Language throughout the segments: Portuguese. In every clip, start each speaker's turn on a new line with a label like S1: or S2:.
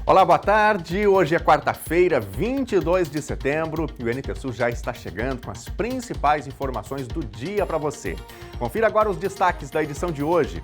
S1: Olá, boa tarde. Hoje é quarta-feira, 22 de setembro e o NT Sul já está chegando com as principais informações do dia para você. Confira agora os destaques da edição de hoje.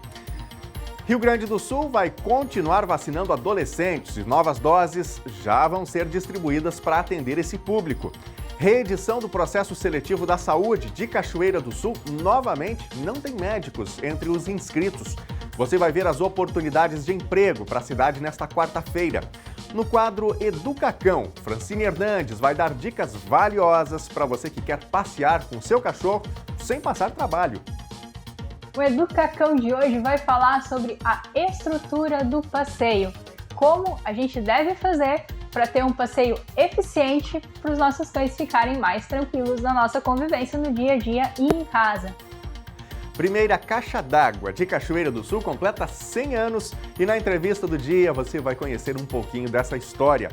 S1: Rio Grande do Sul vai continuar vacinando adolescentes e novas doses já vão ser distribuídas para atender esse público. Reedição do processo seletivo da saúde de Cachoeira do Sul novamente não tem médicos entre os inscritos. Você vai ver as oportunidades de emprego para a cidade nesta quarta-feira. No quadro Educacão, Francine Hernandes vai dar dicas valiosas para você que quer passear com seu cachorro sem passar trabalho.
S2: O Educacão de hoje vai falar sobre a estrutura do passeio, como a gente deve fazer para ter um passeio eficiente para os nossos cães ficarem mais tranquilos na nossa convivência no dia a dia e em casa.
S1: Primeira caixa d'água de Cachoeira do Sul completa 100 anos e na entrevista do dia você vai conhecer um pouquinho dessa história.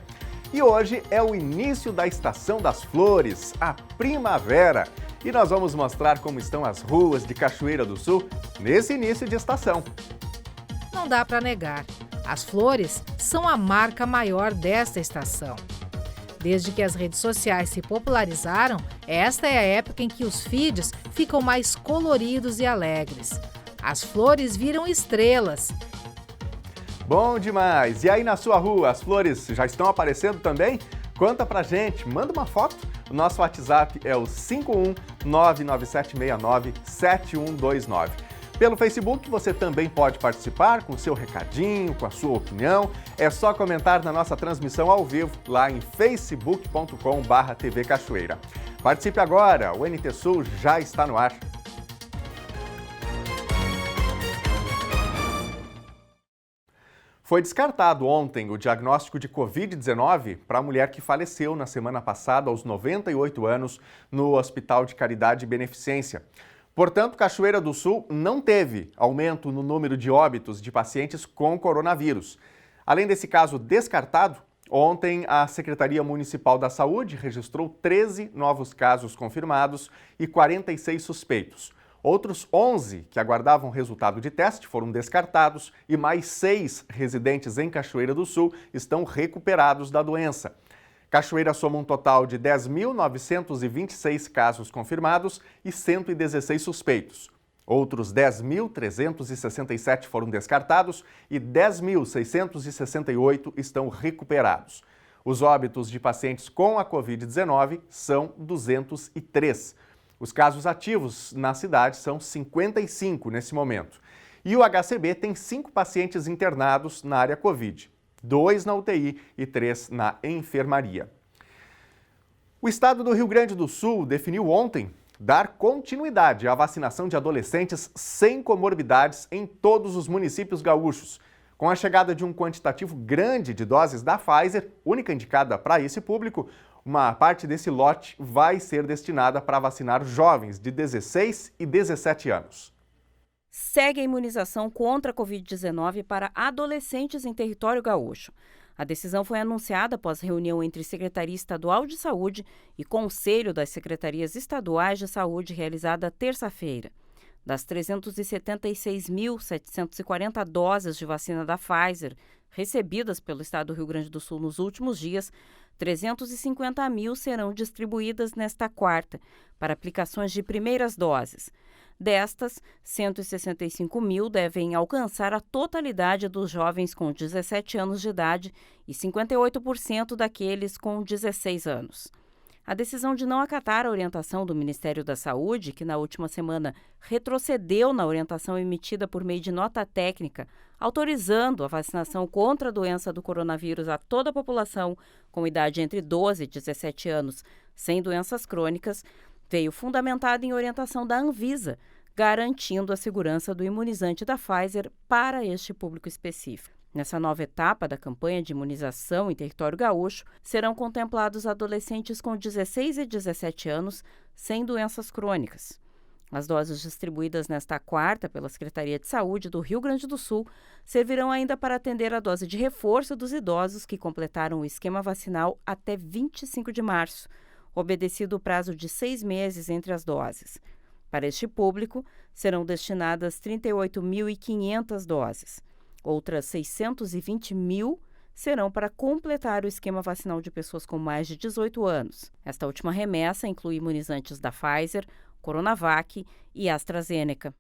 S1: E hoje é o início da estação das flores, a primavera. E nós vamos mostrar como estão as ruas de Cachoeira do Sul nesse início de estação.
S3: Não dá para negar, as flores são a marca maior desta estação. Desde que as redes sociais se popularizaram, esta é a época em que os feeds ficam mais coloridos e alegres. As flores viram estrelas.
S1: Bom demais! E aí na sua rua, as flores já estão aparecendo também? Conta pra gente, manda uma foto. O nosso WhatsApp é o 51997697129. Pelo Facebook você também pode participar com seu recadinho, com a sua opinião. É só comentar na nossa transmissão ao vivo lá em facebook.com/TV Cachoeira. Participe agora, o NT Sul já está no ar. Foi descartado ontem o diagnóstico de Covid-19 para a mulher que faleceu na semana passada aos 98 anos no Hospital de Caridade e Beneficência. Portanto, Cachoeira do Sul não teve aumento no número de óbitos de pacientes com coronavírus. Além desse caso descartado, ontem a Secretaria Municipal da Saúde registrou 13 novos casos confirmados e 46 suspeitos. Outros 11 que aguardavam resultado de teste foram descartados e mais 6 residentes em Cachoeira do Sul estão recuperados da doença. Cachoeira soma um total de 10.926 casos confirmados e 116 suspeitos. Outros 10.367 foram descartados e 10.668 estão recuperados. Os óbitos de pacientes com a Covid-19 são 203. Os casos ativos na cidade são 55 nesse momento. E o HCB tem 5 pacientes internados na área Covid. 2 na UTI e 3 na enfermaria. O estado do Rio Grande do Sul definiu ontem dar continuidade à vacinação de adolescentes sem comorbidades em todos os municípios gaúchos. Com a chegada de um quantitativo grande de doses da Pfizer, única indicada para esse público, uma parte desse lote vai ser destinada para vacinar jovens de 16 e 17 anos.
S4: Segue a imunização contra a Covid-19 para adolescentes em território gaúcho. A decisão foi anunciada após reunião entre Secretaria Estadual de Saúde e Conselho das Secretarias Estaduais de Saúde realizada terça-feira. Das 376.740 doses de vacina da Pfizer recebidas pelo estado do Rio Grande do Sul nos últimos dias, 350 mil serão distribuídas nesta quarta para aplicações de primeiras doses. Destas, 165 mil devem alcançar a totalidade dos jovens com 17 anos de idade e 58% daqueles com 16 anos. A decisão de não acatar a orientação do Ministério da Saúde, que na última semana retrocedeu na orientação emitida por meio de nota técnica, autorizando a vacinação contra a doença do coronavírus a toda a população com idade entre 12 e 17 anos sem doenças crônicas, veio fundamentada em orientação da Anvisa, garantindo a segurança do imunizante da Pfizer para este público específico. Nessa nova etapa da campanha de imunização em território gaúcho, serão contemplados adolescentes com 16 e 17 anos sem doenças crônicas. As doses distribuídas nesta quarta pela Secretaria de Saúde do Rio Grande do Sul servirão ainda para atender a dose de reforço dos idosos que completaram o esquema vacinal até 25 de março, obedecido o prazo de 6 meses entre as doses. Para este público, serão destinadas 38.500 doses. Outras 620 mil serão para completar o esquema vacinal de pessoas com mais de 18 anos. Esta última remessa inclui imunizantes da Pfizer, Coronavac e AstraZeneca.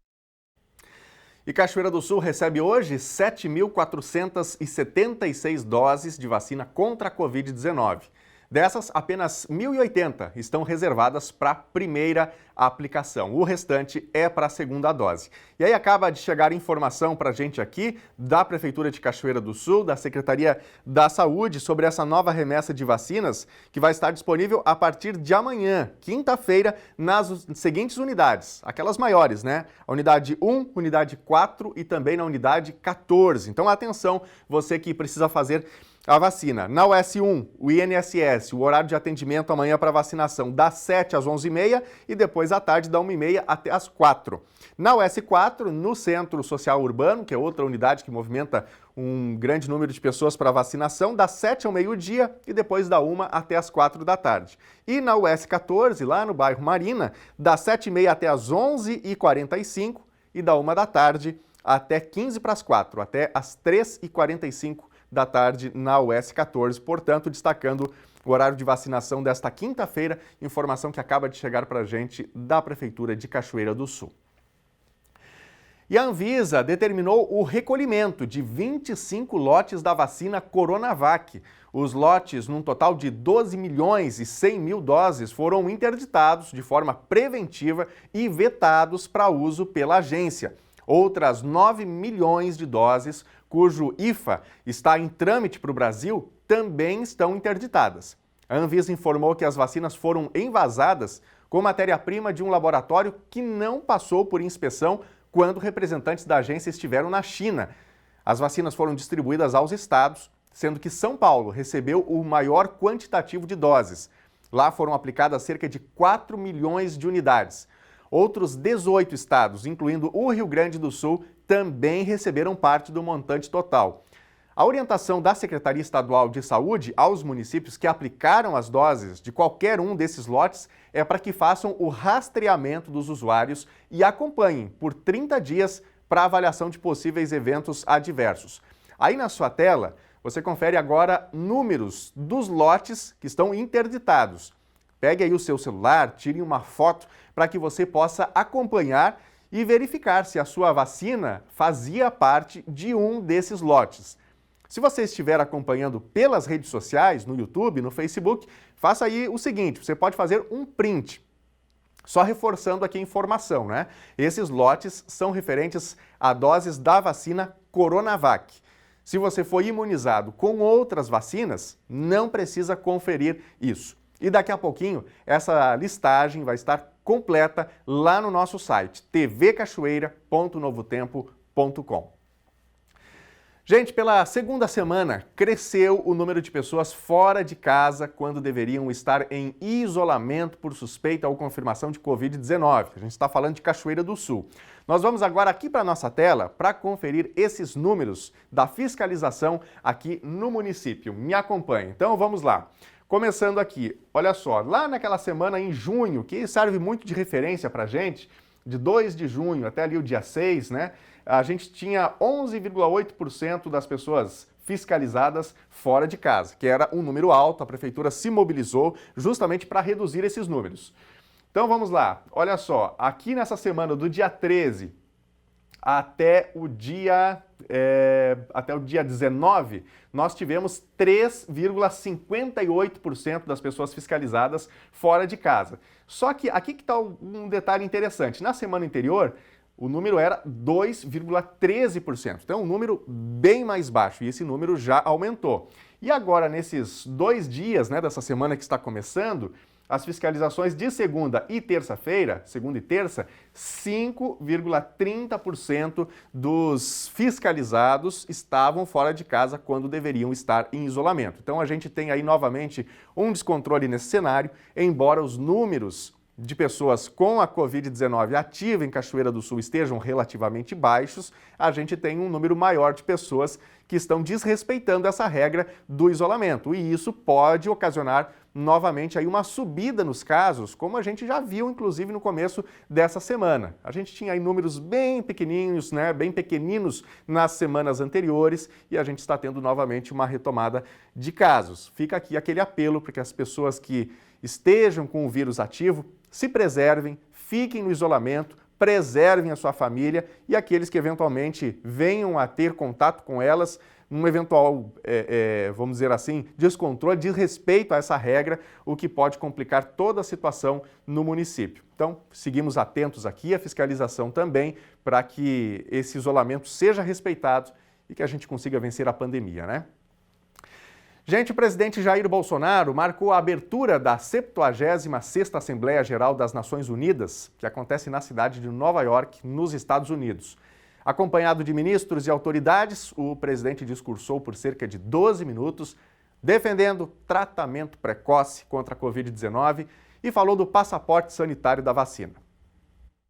S1: E Cachoeira do Sul recebe hoje 7.476 doses de vacina contra a Covid-19. Dessas, apenas 1.080 estão reservadas para a primeira aplicação. O restante é para a segunda dose. E aí acaba de chegar informação para a gente aqui da Prefeitura de Cachoeira do Sul, da Secretaria da Saúde, sobre essa nova remessa de vacinas que vai estar disponível a partir de amanhã, quinta-feira, nas seguintes unidades, aquelas maiores, né? A unidade 1, unidade 4 e também na unidade 14. Então, atenção, você que precisa fazer a vacina. Na US1, o INSS, o horário de atendimento amanhã para vacinação das 7 às 11h30 e depois à tarde da 1h30 até às 4. Na US4, no Centro Social Urbano, que é outra unidade que movimenta um grande número de pessoas para vacinação, das 7 ao meio-dia e depois da 1 até às 4 da tarde. E na US14, lá no bairro Marina, das 7h30 até às 11h45 e da 1 da tarde até 15 para as 4, até às 3h45 da tarde na US14, portanto, destacando o horário de vacinação desta quinta-feira, informação que acaba de chegar para a gente da Prefeitura de Cachoeira do Sul. E a Anvisa determinou o recolhimento de 25 lotes da vacina Coronavac. Os lotes, num total de 12 milhões e 100 mil doses, foram interditados de forma preventiva e vetados para uso pela agência. Outras 9 milhões de doses, cujo IFA está em trâmite para o Brasil, também estão interditadas. A Anvisa informou que as vacinas foram envasadas com matéria-prima de um laboratório que não passou por inspeção quando representantes da agência estiveram na China. As vacinas foram distribuídas aos estados, sendo que São Paulo recebeu o maior quantitativo de doses. Lá foram aplicadas cerca de 4 milhões de unidades. Outros 18 estados, incluindo o Rio Grande do Sul, também receberam parte do montante total. A orientação da Secretaria Estadual de Saúde aos municípios que aplicaram as doses de qualquer um desses lotes é para que façam o rastreamento dos usuários e acompanhem por 30 dias para avaliação de possíveis eventos adversos. Aí na sua tela, você confere agora números dos lotes que estão interditados. Pegue aí o seu celular, tire uma foto para que você possa acompanhar e verificar se a sua vacina fazia parte de um desses lotes. Se você estiver acompanhando pelas redes sociais, no YouTube, no Facebook, faça aí o seguinte, você pode fazer um print. Só reforçando aqui a informação, né? Esses lotes são referentes a doses da vacina Coronavac. Se você foi imunizado com outras vacinas, não precisa conferir isso. E daqui a pouquinho, essa listagem vai estar completa lá no nosso site, tvcachoeira.novotempo.com. Gente, pela segunda semana, cresceu o número de pessoas fora de casa quando deveriam estar em isolamento por suspeita ou confirmação de Covid-19. A gente está falando de Cachoeira do Sul. Nós vamos agora aqui para a nossa tela para conferir esses números da fiscalização aqui no município. Me acompanhe. Então, vamos lá. Começando aqui, olha só, lá naquela semana em junho, que serve muito de referência para a gente, de 2 de junho até ali o dia 6, né? A gente tinha 11,8% das pessoas fiscalizadas fora de casa, que era um número alto, a prefeitura se mobilizou justamente para reduzir esses números. Então vamos lá, olha só, aqui nessa semana do dia 13 até o dia 19, nós tivemos 3,58% das pessoas fiscalizadas fora de casa. Só que aqui que está um detalhe interessante, na semana anterior, o número era 2,13%. Então, um número bem mais baixo e esse número já aumentou. E agora, nesses 2 dias, né, dessa semana que está começando, as fiscalizações de segunda e terça-feira, segunda e terça, 5,30% dos fiscalizados estavam fora de casa quando deveriam estar em isolamento. Então, a gente tem aí novamente um descontrole nesse cenário, embora os números de pessoas com a Covid-19 ativa em Cachoeira do Sul estejam relativamente baixos, a gente tem um número maior de pessoas que estão desrespeitando essa regra do isolamento. E isso pode ocasionar novamente aí uma subida nos casos, como a gente já viu inclusive no começo dessa semana. A gente tinha aí números bem pequenininhos, né, bem pequeninos nas semanas anteriores e a gente está tendo novamente uma retomada de casos. Fica aqui aquele apelo para que as pessoas que estejam com o vírus ativo se preservem, fiquem no isolamento, preservem a sua família e aqueles que eventualmente venham a ter contato com elas, num eventual, vamos dizer assim, descontrole, desrespeito a essa regra, o que pode complicar toda a situação no município. Então, seguimos atentos aqui, a fiscalização também, para que esse isolamento seja respeitado e que a gente consiga vencer a pandemia, né? Gente, o presidente Jair Bolsonaro marcou a abertura da 76ª Assembleia Geral das Nações Unidas, que acontece na cidade de Nova York, nos Estados Unidos. Acompanhado de ministros e autoridades, o presidente discursou por cerca de 12 minutos, defendendo tratamento precoce contra a Covid-19 e falou do passaporte sanitário da vacina.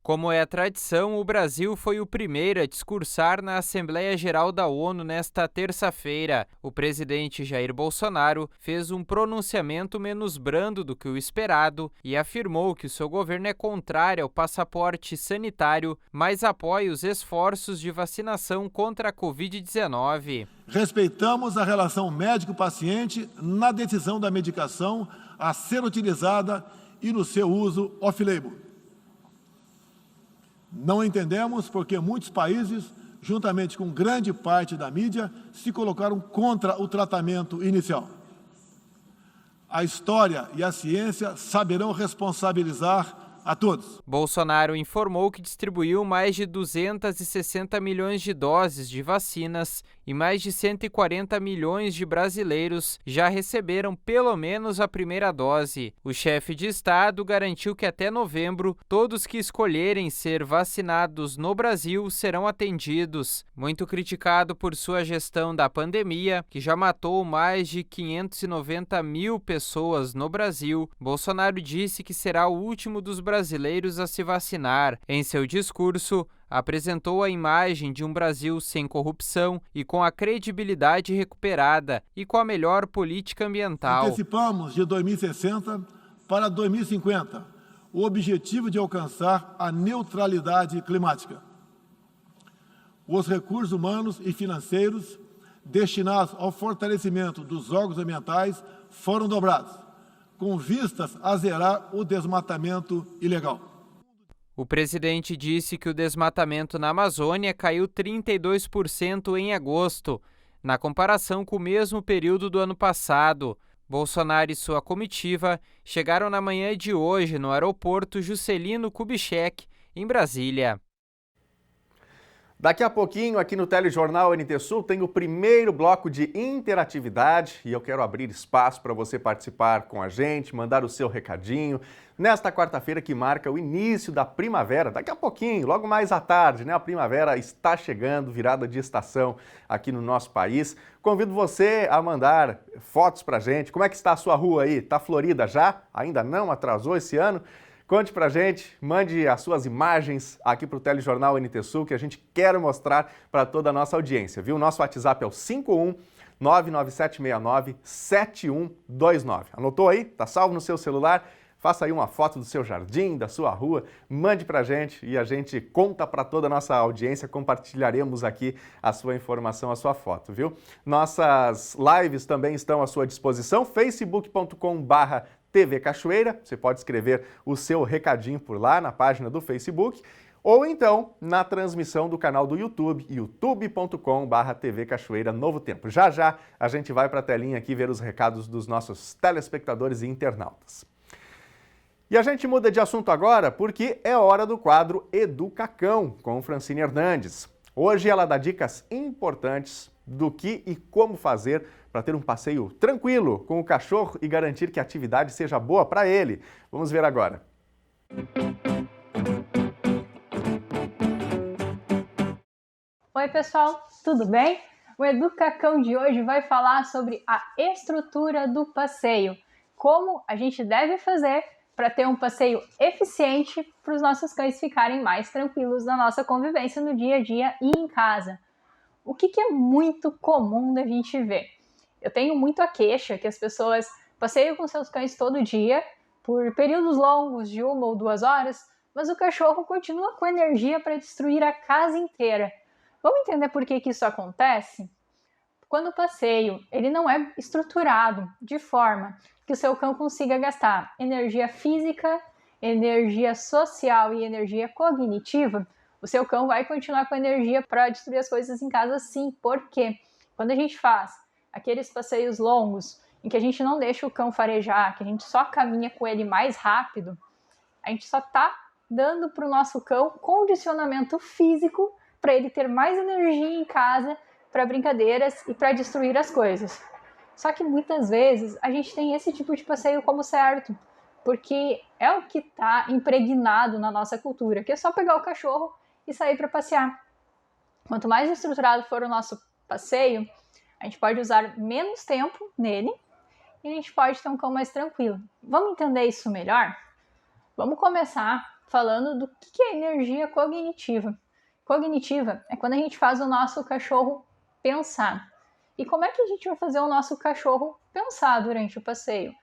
S5: Como é tradição, o Brasil foi o primeiro a discursar na Assembleia Geral da ONU nesta terça-feira. O presidente Jair Bolsonaro fez um pronunciamento menos brando do que o esperado e afirmou que o seu governo é contrário ao passaporte sanitário, mas apoia os esforços de vacinação contra a Covid-19.
S6: Respeitamos a relação médico-paciente na decisão da medicação a ser utilizada e no seu uso off-label. Não entendemos porque muitos países, juntamente com grande parte da mídia, se colocaram contra o tratamento inicial. A história e a ciência saberão responsabilizar a todos.
S5: Bolsonaro informou que distribuiu mais de 260 milhões de doses de vacinas e mais de 140 milhões de brasileiros já receberam pelo menos a primeira dose. O chefe de Estado garantiu que até novembro, todos que escolherem ser vacinados no Brasil serão atendidos. Muito criticado por sua gestão da pandemia, que já matou mais de 590 mil pessoas no Brasil, Bolsonaro disse que será o último dos brasileiros a se vacinar. Em seu discurso, apresentou a imagem de um Brasil sem corrupção e com a credibilidade recuperada e com a melhor política ambiental.
S6: Antecipamos de 2060 para 2050 o objetivo de alcançar a neutralidade climática. Os recursos humanos e financeiros destinados ao fortalecimento dos órgãos ambientais foram dobrados, com vistas a zerar o desmatamento ilegal.
S5: O presidente disse que o desmatamento na Amazônia caiu 32% em agosto, na comparação com o mesmo período do ano passado. Bolsonaro e sua comitiva chegaram na manhã de hoje no aeroporto Juscelino Kubitschek, em Brasília.
S1: Daqui a pouquinho, aqui no Telejornal NT Sul, tem o primeiro bloco de interatividade e eu quero abrir espaço para você participar com a gente, mandar o seu recadinho. Nesta quarta-feira que marca o início da primavera, daqui a pouquinho, logo mais à tarde, né? A primavera está chegando, virada de estação aqui no nosso país. Convido você a mandar fotos para a gente. Como é que está a sua rua aí? Está florida já? Ainda não atrasou esse ano? Conte pra gente, mande as suas imagens aqui para o Telejornal NT Sul, que a gente quer mostrar para toda a nossa audiência, viu? Nosso WhatsApp é o 51997697129. Anotou aí? Tá salvo no seu celular? Faça aí uma foto do seu jardim, da sua rua, mande pra gente e a gente conta para toda a nossa audiência, compartilharemos aqui a sua informação, a sua foto, viu? Nossas lives também estão à sua disposição, facebook.com/TV Cachoeira, você pode escrever o seu recadinho por lá na página do Facebook, ou então na transmissão do canal do YouTube, youtube.com/TV Cachoeira Novo Tempo. Já já a gente vai para a telinha aqui ver os recados dos nossos telespectadores e internautas. E a gente muda de assunto agora porque é hora do quadro Educacão, com Francine Hernandes. Hoje ela dá dicas importantes do que e como fazer para ter um passeio tranquilo com o cachorro e garantir que a atividade seja boa para ele. Vamos ver agora.
S2: Oi pessoal, tudo bem? O Educacão de hoje vai falar sobre a estrutura do passeio, como a gente deve fazer para ter um passeio eficiente para os nossos cães ficarem mais tranquilos na nossa convivência no dia a dia e em casa. O que é muito comum da gente ver? Eu tenho muito a queixa que as pessoas Passeio com seus cães todo dia, por períodos longos de 1 ou 2 horas, mas o cachorro continua com energia para destruir a casa inteira. Vamos entender por que isso acontece? Quando o passeio ele não é estruturado de forma que o seu cão consiga gastar energia física, energia social e energia cognitiva, o seu cão vai continuar com energia para destruir as coisas em casa sim. Por quê? Quando a gente faz aqueles passeios longos, em que a gente não deixa o cão farejar, que a gente só caminha com ele mais rápido, a gente só está dando para o nosso cão condicionamento físico para ele ter mais energia em casa para brincadeiras e para destruir as coisas. Só que muitas vezes a gente tem esse tipo de passeio como certo, porque é o que está impregnado na nossa cultura, que é só pegar o cachorro e sair para passear. Quanto mais estruturado for o nosso passeio, a gente pode usar menos tempo nele e a gente pode ter um cão mais tranquilo. Vamos entender isso melhor? Vamos começar falando do que é energia cognitiva. Cognitiva é quando a gente faz o nosso cachorro pensar. E como é que a gente vai fazer o nosso cachorro pensar durante o passeio?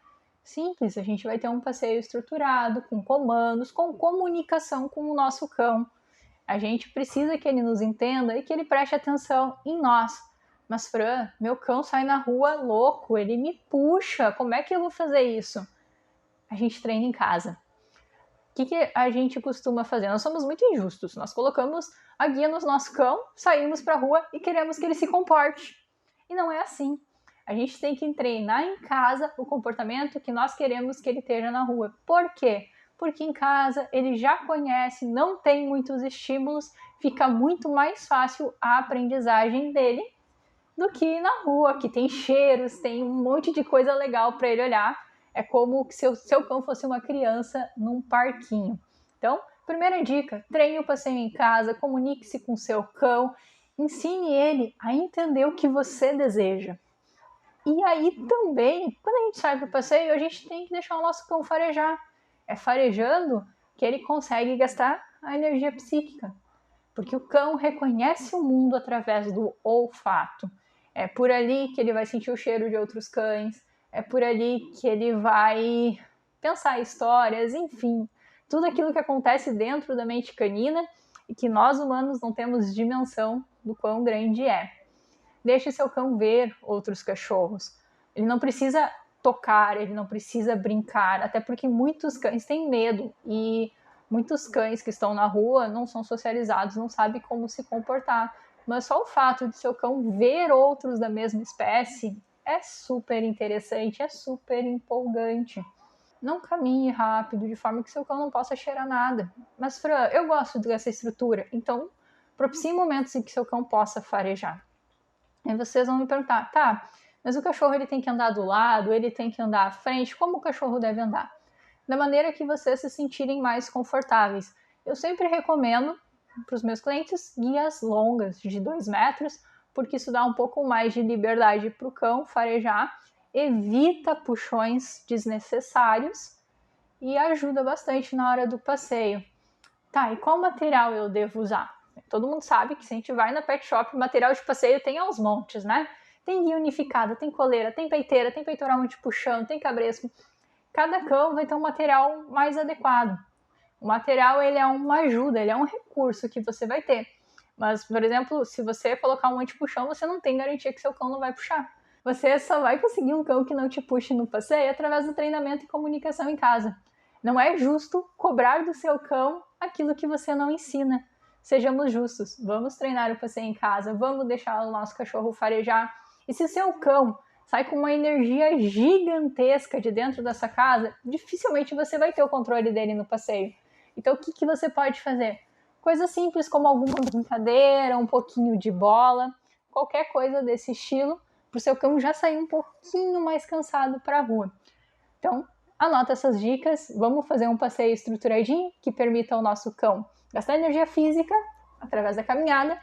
S2: Simples, a gente vai ter um passeio estruturado, com comandos, com comunicação com o nosso cão. A gente precisa que ele nos entenda e que ele preste atenção em nós. Mas, Fran, meu cão sai na rua louco, ele me puxa, como é que eu vou fazer isso? A gente treina em casa. O que a gente costuma fazer? Nós somos muito injustos. Nós colocamos a guia no nosso cão, saímos para a rua e queremos que ele se comporte. E não é assim. A gente tem que treinar em casa o comportamento que nós queremos que ele esteja na rua. Por quê? Porque em casa ele já conhece, não tem muitos estímulos, fica muito mais fácil a aprendizagem dele do que na rua, que tem cheiros, tem um monte de coisa legal para ele olhar. É como se o seu cão fosse uma criança num parquinho. Então, primeira dica, treine o passeio em casa, comunique-se com o seu cão, ensine ele a entender o que você deseja. E aí também, quando a gente sai para o passeio, a gente tem que deixar o nosso cão farejar. É farejando que ele consegue gastar a energia psíquica. Porque o cão reconhece o mundo através do olfato. É por ali que ele vai sentir o cheiro de outros cães. É por ali que ele vai pensar histórias, enfim. Tudo aquilo que acontece dentro da mente canina e que nós humanos não temos dimensão do quão grande é. Deixe seu cão ver outros cachorros. Ele não precisa tocar, ele não precisa brincar, até porque muitos cães têm medo e muitos cães que estão na rua não são socializados, não sabem como se comportar. Mas só o fato de seu cão ver outros da mesma espécie é super interessante, é super empolgante. Não caminhe rápido, de forma que seu cão não possa cheirar nada. Mas, Fran, eu gosto dessa estrutura, então propicie momentos em que seu cão possa farejar. Aí vocês vão me perguntar, tá, mas o cachorro ele tem que andar do lado, ele tem que andar à frente, como o cachorro deve andar? Da maneira que vocês se sentirem mais confortáveis. Eu sempre recomendo para os meus clientes guias longas de 2 metros, porque isso dá um pouco mais de liberdade para o cão farejar, evita puxões desnecessários e ajuda bastante na hora do passeio. Tá, e qual material eu devo usar? Todo mundo sabe que se a gente vai na pet shop, material de passeio tem aos montes, né? Tem guia unificada, tem coleira, tem peiteira, tem peitoral antipuxão, tem cabresco. Cada cão vai ter um material mais adequado. O material ele é uma ajuda, ele é um recurso que você vai ter. Mas, por exemplo, se você colocar um antipuxão, você não tem garantia que seu cão não vai puxar. Você só vai conseguir um cão que não te puxe no passeio através do treinamento e comunicação em casa. Não é justo cobrar do seu cão aquilo que você não ensina. Sejamos justos, vamos treinar o passeio em casa, vamos deixar o nosso cachorro farejar. E se o seu cão sai com uma energia gigantesca de dentro dessa casa, dificilmente você vai ter o controle dele no passeio. Então o que você pode fazer? Coisas simples como alguma brincadeira, um pouquinho de bola, qualquer coisa desse estilo, para o seu cão já sair um pouquinho mais cansado para a rua. Então, anota essas dicas, vamos fazer um passeio estruturadinho que permita ao nosso cão gastar energia física através da caminhada,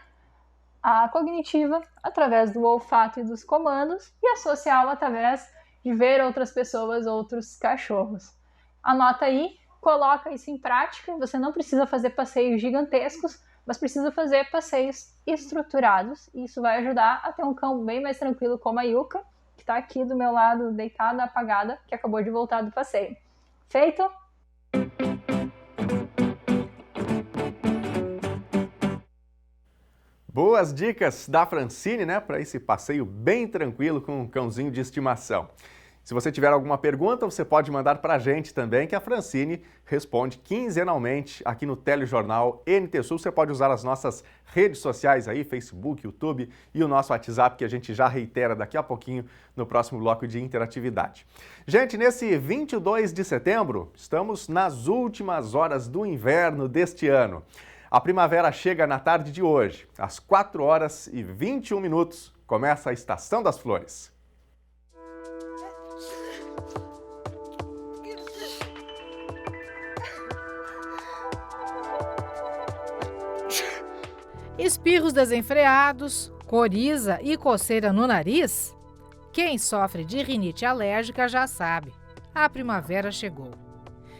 S2: a cognitiva através do olfato e dos comandos e a social através de ver outras pessoas, outros cachorros. Anota aí, coloca isso em prática, você não precisa fazer passeios gigantescos, mas precisa fazer passeios estruturados e isso vai ajudar a ter um cão bem mais tranquilo como a Yuka, que está aqui do meu lado, deitada, apagada, que acabou de voltar do passeio. Feito?
S1: Boas dicas da Francine, né, para esse passeio bem tranquilo com um cãozinho de estimação. Se você tiver alguma pergunta, você pode mandar para a gente também, que a Francine responde quinzenalmente aqui no Telejornal NT Sul. Você pode usar as nossas redes sociais aí, Facebook, YouTube e o nosso WhatsApp, que a gente já reitera daqui a pouquinho no próximo bloco de interatividade. Gente, nesse 22 de setembro, estamos nas últimas horas do inverno deste ano. A primavera chega na tarde de hoje. Às 4 horas e 21 minutos, começa a Estação das Flores.
S3: Espirros desenfreados, coriza e coceira no nariz? Quem sofre de rinite alérgica já sabe, a primavera chegou.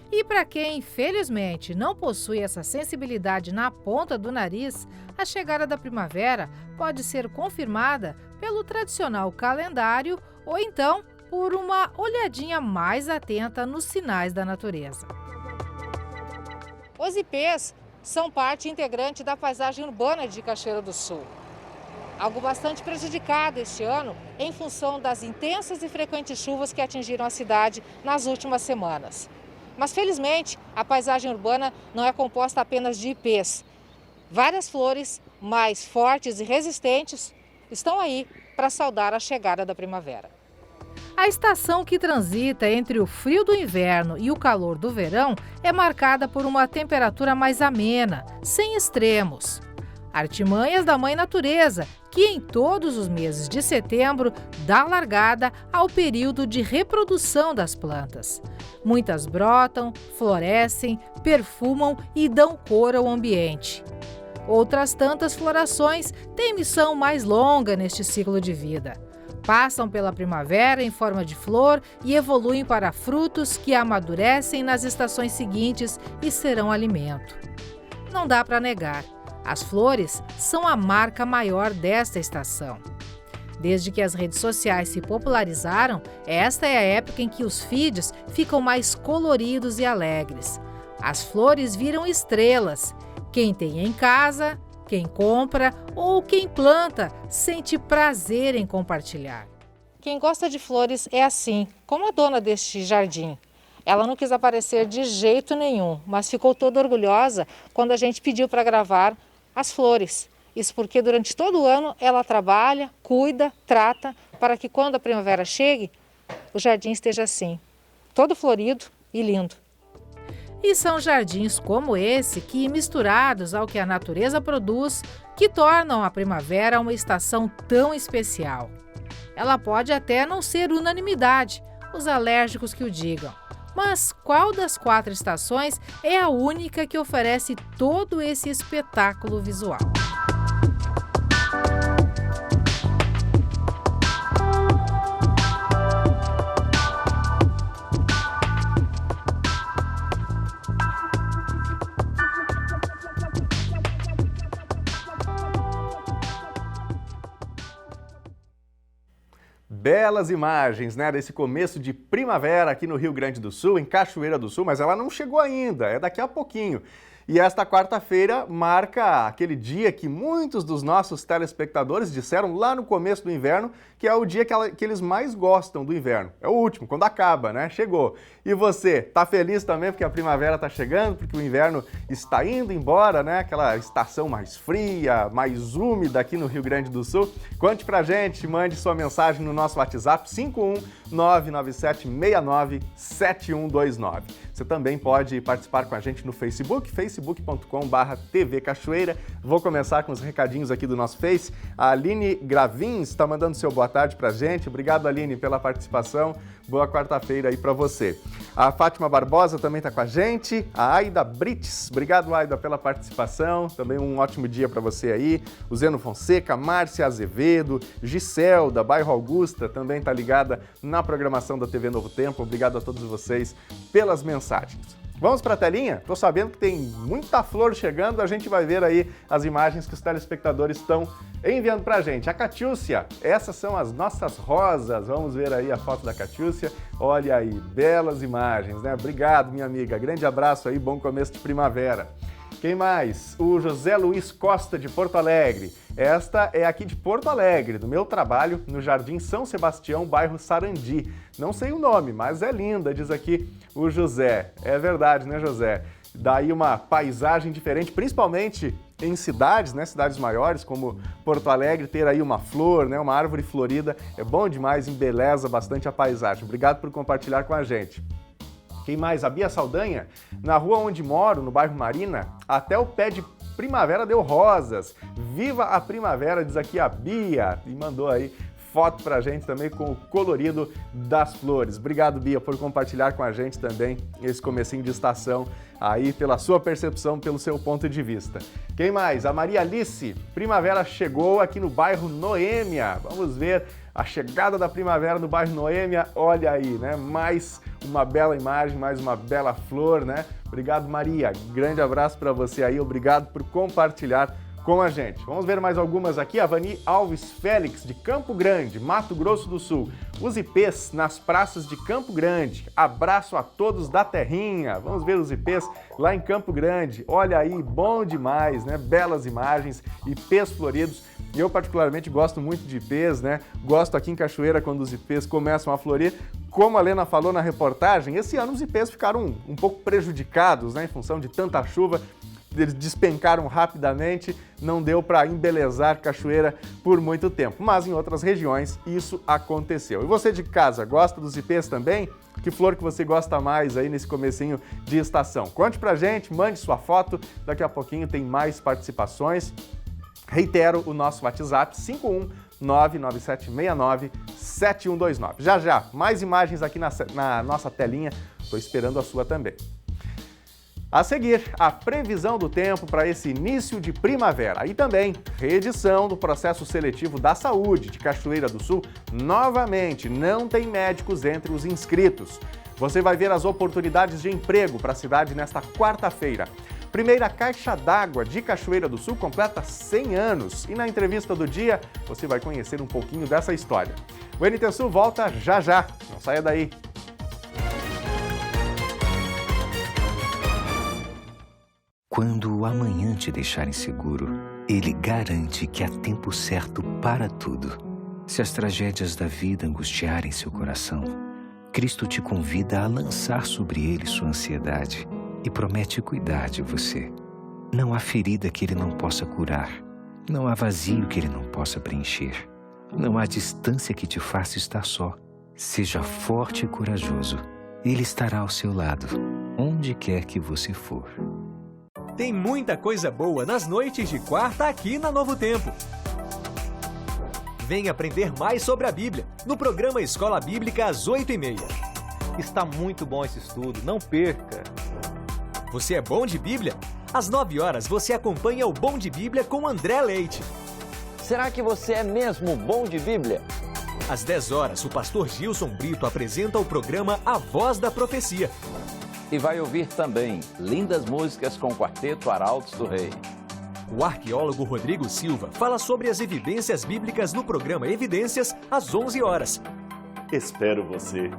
S3: E para quem, infelizmente, não possui essa sensibilidade na ponta do nariz, a chegada da primavera pode ser confirmada pelo tradicional calendário ou então por uma olhadinha mais atenta nos sinais da natureza. Os ipês são parte integrante da paisagem urbana de Cachoeira do Sul. Algo bastante prejudicado este ano em função das intensas e frequentes chuvas que atingiram a cidade nas últimas semanas. Mas, felizmente, a paisagem urbana não é composta apenas de ipês. Várias flores mais fortes e resistentes estão aí para saudar a chegada da primavera. A estação que transita entre o frio do inverno e o calor do verão é marcada por uma temperatura mais amena, sem extremos. Artimanhas da Mãe Natureza, que em todos os meses de setembro dá largada ao período de reprodução das plantas. Muitas brotam, florescem, perfumam e dão cor ao ambiente. Outras tantas florações têm missão mais longa neste ciclo de vida. Passam pela primavera em forma de flor e evoluem para frutos que amadurecem nas estações seguintes e serão alimento. Não dá para negar, as flores são a marca maior desta estação. Desde que as redes sociais se popularizaram, esta é a época em que os feeds ficam mais coloridos e alegres. As flores viram estrelas. Quem tem em casa, quem compra ou quem planta sente prazer em compartilhar. Quem gosta de flores é assim, como a dona deste jardim. Ela não quis aparecer de jeito nenhum, mas ficou toda orgulhosa quando a gente pediu para gravar as flores. Isso porque durante todo o ano ela trabalha, cuida, trata, para que quando a primavera chegue, o jardim esteja assim, todo florido e lindo. E são jardins como esse que, misturados ao que a natureza produz, que tornam a primavera uma estação tão especial. Ela pode até não ser unanimidade, os alérgicos que o digam. Mas qual das 4 estações é a única que oferece todo esse espetáculo visual?
S1: Belas imagens, né, desse começo de primavera aqui no Rio Grande do Sul, em Cachoeira do Sul, mas ela não chegou ainda, é daqui a pouquinho. E esta quarta-feira marca aquele dia que muitos dos nossos telespectadores disseram lá no começo do inverno que é o dia que eles mais gostam do inverno. É o último, quando acaba, né? Chegou. E você, tá feliz também porque a primavera tá chegando, porque o inverno está indo embora, né? Aquela estação mais fria, mais úmida aqui no Rio Grande do Sul. Conte pra gente, mande sua mensagem no nosso WhatsApp 51997697129. Você também pode participar com a gente no Facebook, facebook.com/TV Cachoeira. Vou começar com os recadinhos aqui do nosso Face. A Aline Gravins está mandando seu boa tarde pra gente. Obrigado, Aline, pela participação. Boa quarta-feira aí para você. A Fátima Barbosa também está com a gente. A Aida Brites. Obrigado, Aida, pela participação. Também um ótimo dia para você aí. O Zeno Fonseca, Márcia Azevedo, Gisel, da Bairro Augusta, também está ligada na programação da TV Novo Tempo. Obrigado a todos vocês pelas mensagens. Vamos para a telinha? Estou sabendo que tem muita flor chegando, a gente vai ver aí as imagens que os telespectadores estão enviando para a gente. A Catiúcia, essas são as nossas rosas, vamos ver aí a foto da Catiúcia. Olha aí, belas imagens, né? Obrigado, minha amiga, grande abraço aí, bom começo de primavera. Quem mais? O José Luiz Costa, de Porto Alegre. Esta é aqui de Porto Alegre, do meu trabalho, no Jardim São Sebastião, bairro Sarandi. Não sei o nome, mas é linda, diz aqui o José. É verdade, né, José? Daí uma paisagem diferente, principalmente em cidades, né, cidades maiores, como Porto Alegre, ter aí uma flor, né, uma árvore florida, é bom demais, embeleza bastante a paisagem. Obrigado por compartilhar com a gente. Quem mais? A Bia Saldanha, na rua onde moro, no bairro Marina, até o pé de primavera deu rosas. Viva a primavera, diz aqui a Bia, e mandou aí foto pra gente também com o colorido das flores. Obrigado, Bia, por compartilhar com a gente também esse comecinho de estação aí, pela sua percepção, pelo seu ponto de vista. Quem mais? A Maria Alice, primavera chegou aqui no bairro Noêmia. Vamos ver a chegada da primavera no bairro Noêmia. Olha aí, né? Mais uma bela imagem, mais uma bela flor, né? Obrigado, Maria. Grande abraço para você aí. Obrigado por compartilhar com a gente. Vamos ver mais algumas aqui. A Vani Alves Félix, de Campo Grande, Mato Grosso do Sul. Os ipês nas praças de Campo Grande. Abraço a todos da terrinha. Vamos ver os ipês lá em Campo Grande. Olha aí, bom demais, né? Belas imagens, ipês floridos. Eu particularmente gosto muito de ipês, né? Gosto aqui em Cachoeira quando os ipês começam a florir. Como a Lena falou na reportagem, esse ano os ipês ficaram um pouco prejudicados, né? Em função de tanta chuva. Eles despencaram rapidamente, não deu para embelezar Cachoeira por muito tempo, mas em outras regiões isso aconteceu. E você de casa, gosta dos ipês também? Que flor que você gosta mais aí nesse comecinho de estação? Conte pra gente, mande sua foto, daqui a pouquinho tem mais participações. Reitero o nosso WhatsApp, 51997697129. Já, mais imagens aqui na nossa telinha, estou esperando a sua também. A seguir, a previsão do tempo para esse início de primavera e também reedição do processo seletivo da saúde de Cachoeira do Sul. Novamente, não tem médicos entre os inscritos. Você vai ver as oportunidades de emprego para a cidade nesta quarta-feira. Primeira caixa d'água de Cachoeira do Sul completa 100 anos e na entrevista do dia você vai conhecer um pouquinho dessa história. O NT Sul volta já, não saia daí.
S7: Quando o amanhã te deixar inseguro, ele garante que há tempo certo para tudo. Se as tragédias da vida angustiarem seu coração, Cristo te convida a lançar sobre ele sua ansiedade e promete cuidar de você. Não há ferida que ele não possa curar. Não há vazio que ele não possa preencher. Não há distância que te faça estar só. Seja forte e corajoso. Ele estará ao seu lado, onde quer que você for.
S8: Tem muita coisa boa nas noites de quarta aqui na Novo Tempo. Vem aprender mais sobre a Bíblia no programa Escola Bíblica às 8h30.
S9: Está muito bom esse estudo, não perca!
S8: Você é bom de Bíblia? Às 9h você acompanha o Bom de Bíblia com André Leite.
S9: Será que você é mesmo bom de Bíblia?
S8: Às 10h, o pastor Gilson Brito apresenta o programa A Voz da Profecia.
S9: E vai ouvir também lindas músicas com o Quarteto Arautos do Rei.
S8: O arqueólogo Rodrigo Silva fala sobre as evidências bíblicas no programa Evidências, às 11h.
S10: Espero você.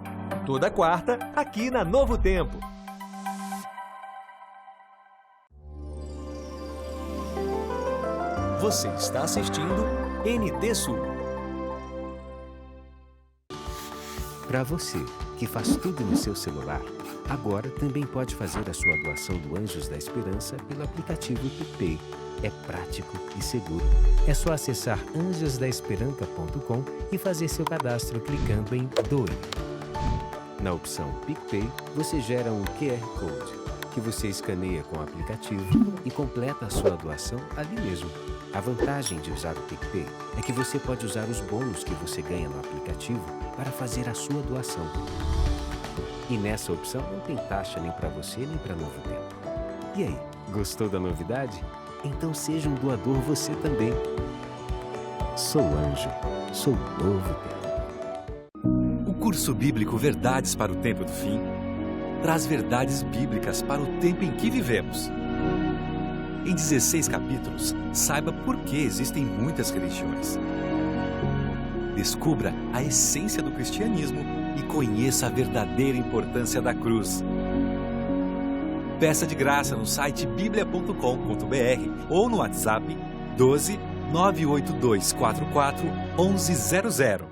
S8: Toda quarta, aqui na Novo Tempo. Você está assistindo NT Sul.
S7: Para você, que faz tudo no seu celular, agora também pode fazer a sua doação do Anjos da Esperança pelo aplicativo PicPay. É prático e seguro. É só acessar anjosdaesperanca.com e fazer seu cadastro clicando em Doe. Na opção PicPay, você gera um QR Code, que você escaneia com o aplicativo e completa a sua doação ali mesmo. A vantagem de usar o PicPay é que você pode usar os bônus que você ganha no aplicativo para fazer a sua doação. E nessa opção não tem taxa nem para você nem para Novo Tempo. E aí, gostou da novidade? Então seja um doador você também. Sou anjo, sou Novo Tempo.
S11: O curso bíblico Verdades para o Tempo do Fim
S8: traz verdades bíblicas para o tempo em que vivemos. Em 16 capítulos, saiba por que existem muitas religiões. Descubra a essência do cristianismo e conheça a verdadeira importância da cruz. Peça de graça no site biblia.com.br ou no WhatsApp 12 98244 1100.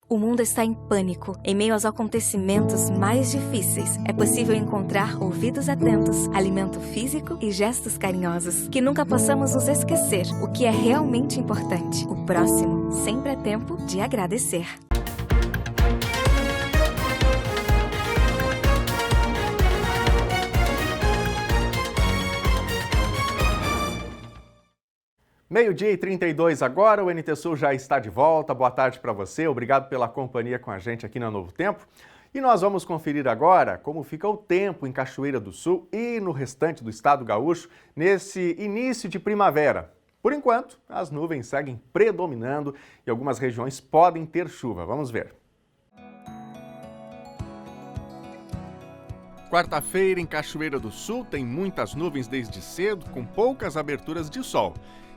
S11: O mundo está em pânico. Em meio aos acontecimentos mais difíceis, é possível encontrar ouvidos atentos, alimento físico e gestos carinhosos. Que nunca possamos nos esquecer o que é realmente importante. O próximo sempre é tempo de agradecer.
S1: Meio-dia e 32 agora, o NT Sul já está de volta. Boa tarde para você, obrigado pela companhia com a gente aqui na Novo Tempo. E nós vamos conferir agora como fica o tempo em Cachoeira do Sul e no restante do estado gaúcho nesse início de primavera. Por enquanto, as nuvens seguem predominando e algumas regiões podem ter chuva. Vamos ver. Quarta-feira em Cachoeira do Sul tem muitas nuvens desde cedo, com poucas aberturas de sol.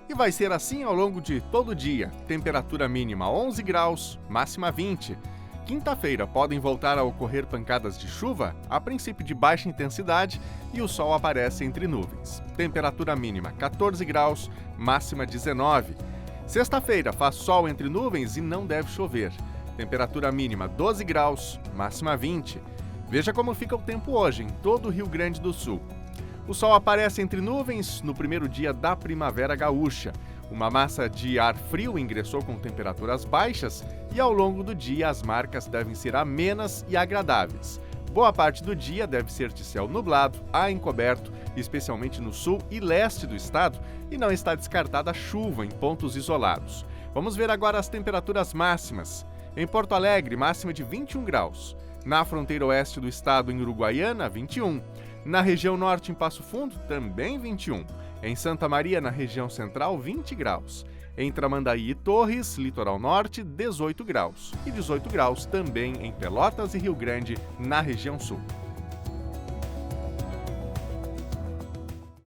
S1: E vai ser assim ao longo de todo o dia. Temperatura mínima 11 graus, máxima 20. Quinta-feira podem voltar a ocorrer pancadas de chuva, a princípio de baixa intensidade, e o sol aparece entre nuvens. Temperatura mínima 14 graus, máxima 19. Sexta-feira faz sol entre nuvens e não deve chover. Temperatura mínima 12 graus, máxima 20. Veja como fica o tempo hoje em todo o Rio Grande do Sul. O sol aparece entre nuvens no primeiro dia da primavera gaúcha. Uma massa de ar frio ingressou com temperaturas baixas e ao longo do dia as marcas devem ser amenas e agradáveis. Boa parte do dia deve ser de céu nublado a encoberto, especialmente no sul e leste do estado, e não está descartada chuva em pontos isolados. Vamos ver agora as temperaturas máximas. Em Porto Alegre, máxima de 21 graus. Na fronteira oeste do estado, em Uruguaiana, 21. Na região norte, em Passo Fundo, também 21. Em Santa Maria, na região central, 20 graus. Em Tramandaí e Torres, litoral norte, 18 graus. E 18 graus também em Pelotas e Rio Grande, na região sul.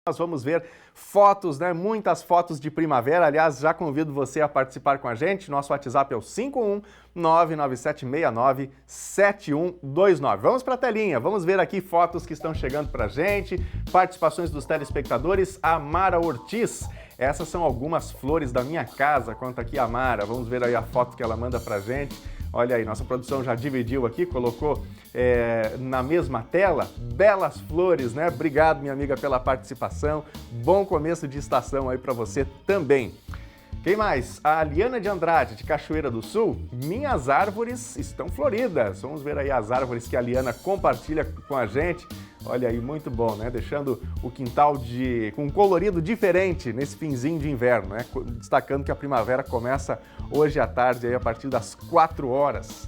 S1: Nós vamos ver fotos, muitas fotos de primavera. Aliás, já convido você a participar com a gente. Nosso WhatsApp é o 51997697129. Vamos para a telinha, vamos ver aqui fotos que estão chegando para a gente. Participações dos telespectadores. A Mara Ortiz. Essas são algumas flores da minha casa. Conta aqui a Mara. Vamos ver aí a foto que ela manda para a gente. Olha aí, nossa produção já dividiu aqui, colocou na mesma tela, belas flores, né? Obrigado, minha amiga, pela participação. Bom começo de estação aí para você também. Quem mais? A Aliana de Andrade, de Cachoeira do Sul. Minhas árvores estão floridas. Vamos ver aí as árvores que a Aliana compartilha com a gente. Olha aí, muito bom, né? Deixando o quintal com um colorido diferente nesse finzinho de inverno, né? Destacando que a primavera começa hoje à tarde, aí, a partir das 4 horas.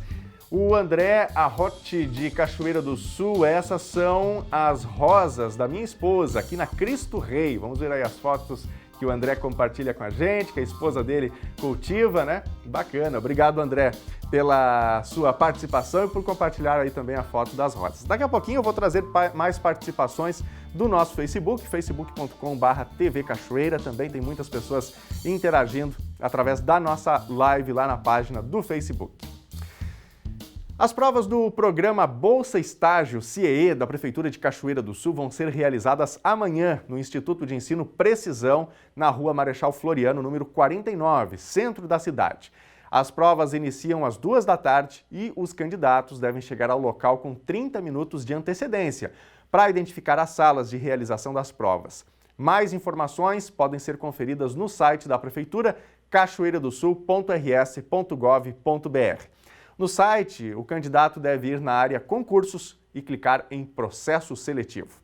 S1: O André Arrote, de Cachoeira do Sul. Essas são as rosas da minha esposa, aqui na Cristo Rei. Vamos ver aí as fotos que o André compartilha com a gente, que a esposa dele cultiva, né? Bacana. Obrigado, André, pela sua participação e por compartilhar aí também a foto das rosas. Daqui a pouquinho eu vou trazer mais participações do nosso Facebook, facebook.com/TV Cachoeira. Também tem muitas pessoas interagindo através da nossa live lá na página do Facebook. As provas do programa Bolsa Estágio CIEE da Prefeitura de Cachoeira do Sul vão ser realizadas amanhã no Instituto de Ensino Precisão, na Rua Marechal Floriano, número 49, centro da cidade. As provas iniciam às 2 da tarde e os candidatos devem chegar ao local com 30 minutos de antecedência para identificar as salas de realização das provas. Mais informações podem ser conferidas no site da Prefeitura, cachoeiradosul.rs.gov.br. No site, o candidato deve ir na área Concursos e clicar em Processo Seletivo.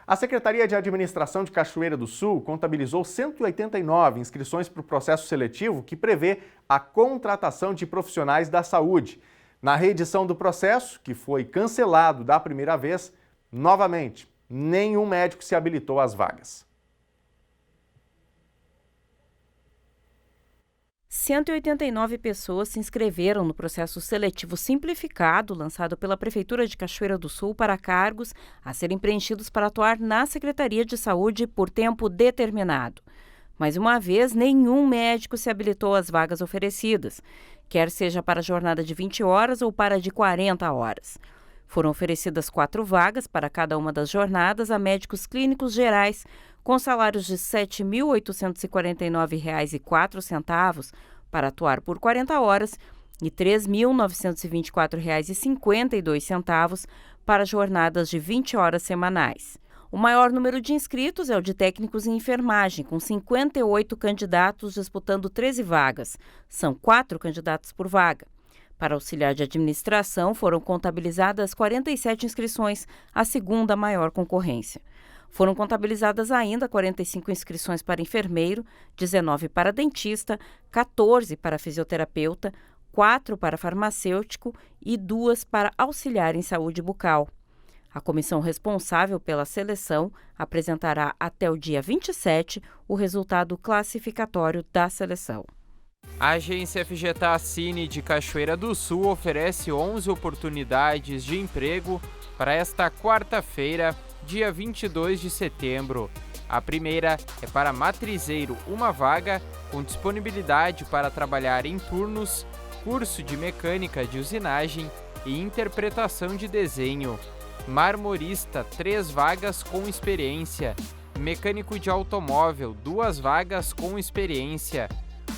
S1: A Secretaria de Administração de Cachoeira do Sul contabilizou 189 inscrições para o processo seletivo que prevê a contratação de profissionais da saúde. Na reedição do processo, que foi cancelado da primeira vez, novamente, nenhum médico se habilitou às vagas.
S4: 189 pessoas se inscreveram no processo seletivo simplificado lançado pela Prefeitura de Cachoeira do Sul para cargos a serem preenchidos para atuar na Secretaria de Saúde por tempo determinado. Mais uma vez, nenhum médico se habilitou às vagas oferecidas, quer seja para a jornada de 20 horas ou para a de 40 horas. Foram oferecidas 4 vagas para cada uma das jornadas a médicos clínicos gerais, com salários de R$ 7.849,04 para atuar por 40 horas e R$ 3.924,52 para jornadas de 20 horas semanais. O maior número de inscritos é o de técnicos em enfermagem, com 58 candidatos disputando 13 vagas. São 4 candidatos por vaga. Para auxiliar de administração, foram contabilizadas 47 inscrições, a segunda maior concorrência. Foram contabilizadas ainda 45 inscrições para enfermeiro, 19 para dentista, 14 para fisioterapeuta, 4 para farmacêutico e 2 para auxiliar em saúde bucal. A comissão responsável pela seleção apresentará até o dia 27 o resultado classificatório da seleção.
S5: A agência FGTA Cine de Cachoeira do Sul oferece 11 oportunidades de emprego para esta quarta-feira, dia 22 de setembro. A primeira é para matrizeiro, uma vaga com disponibilidade para trabalhar em turnos, curso de mecânica de usinagem e interpretação de desenho. Marmorista, 3 vagas com experiência. Mecânico de automóvel, 2 vagas com experiência.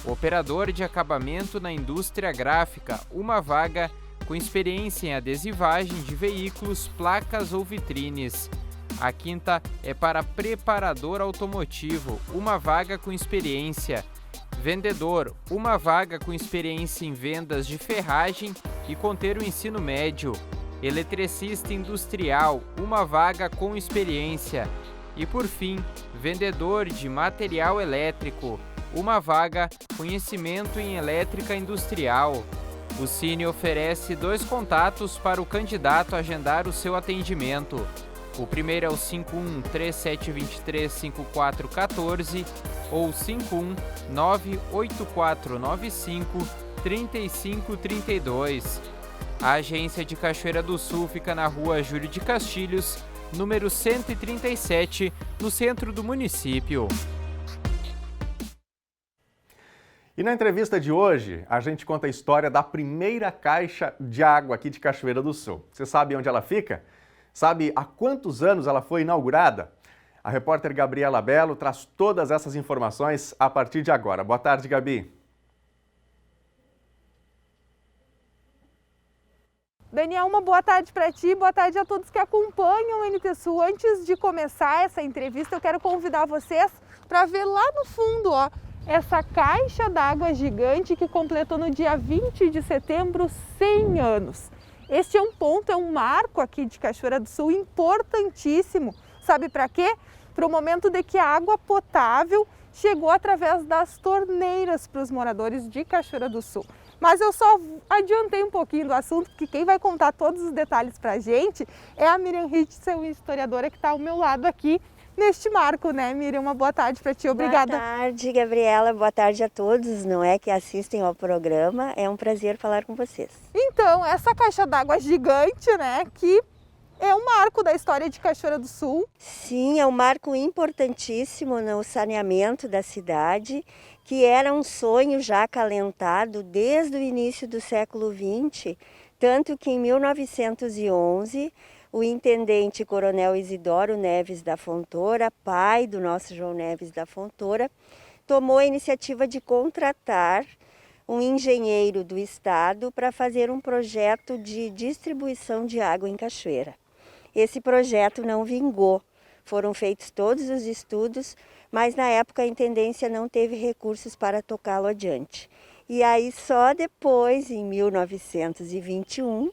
S5: Operador de acabamento na indústria gráfica, 1 vaga com experiência em adesivagem de veículos, placas ou vitrines. A quinta é para preparador automotivo, 1 vaga com experiência. Vendedor, 1 vaga com experiência em vendas de ferragem e conter o ensino médio. Eletricista industrial, 1 vaga com experiência. E por fim, vendedor de material elétrico, 1 vaga, conhecimento em elétrica industrial. O Cine oferece 2 contatos para o candidato agendar o seu atendimento. O primeiro é o 51-3723-5414 ou 51-98495-3532. A agência de Cachoeira do Sul fica na rua Júlio de Castilhos, número 137, no centro do município.
S1: E na entrevista de hoje, a gente conta a história da primeira caixa de água aqui de Cachoeira do Sul. Você sabe onde ela fica? Sabe há quantos anos ela foi inaugurada? A repórter Gabriela Belo traz todas essas informações a partir de agora. Boa tarde, Gabi.
S12: Daniel, uma boa tarde para ti, boa tarde a todos que acompanham o NT Sul. Antes de começar essa entrevista, eu quero convidar vocês para ver lá no fundo, ó, essa caixa d'água gigante que completou no dia 20 de setembro 100 anos. Este é um ponto, é um marco aqui de Cachoeira do Sul importantíssimo. Sabe para quê? Para o momento de que a água potável chegou através das torneiras para os moradores de Cachoeira do Sul. Mas eu só adiantei um pouquinho do assunto, porque quem vai contar todos os detalhes para a gente é a Miriam Ritzel, historiadora, que está ao meu lado aqui neste marco, né, Miriam? Uma boa tarde para ti, obrigada.
S13: Boa tarde, Gabriela, boa tarde a todos, não é, que assistem ao programa, é um prazer falar com vocês.
S12: Então, essa caixa d'água gigante, né, que é um marco da história de Cachoeira do Sul.
S13: Sim, é um marco importantíssimo no saneamento da cidade, que era um sonho já acalentado desde o início do século XX, tanto que em 1911, o intendente Coronel Isidoro Neves da Fontoura, pai do nosso João Neves da Fontoura, tomou a iniciativa de contratar um engenheiro do estado para fazer um projeto de distribuição de água em Cachoeira. Esse projeto não vingou, foram feitos todos os estudos, mas na época a intendência não teve recursos para tocá-lo adiante. E aí só depois, em 1921,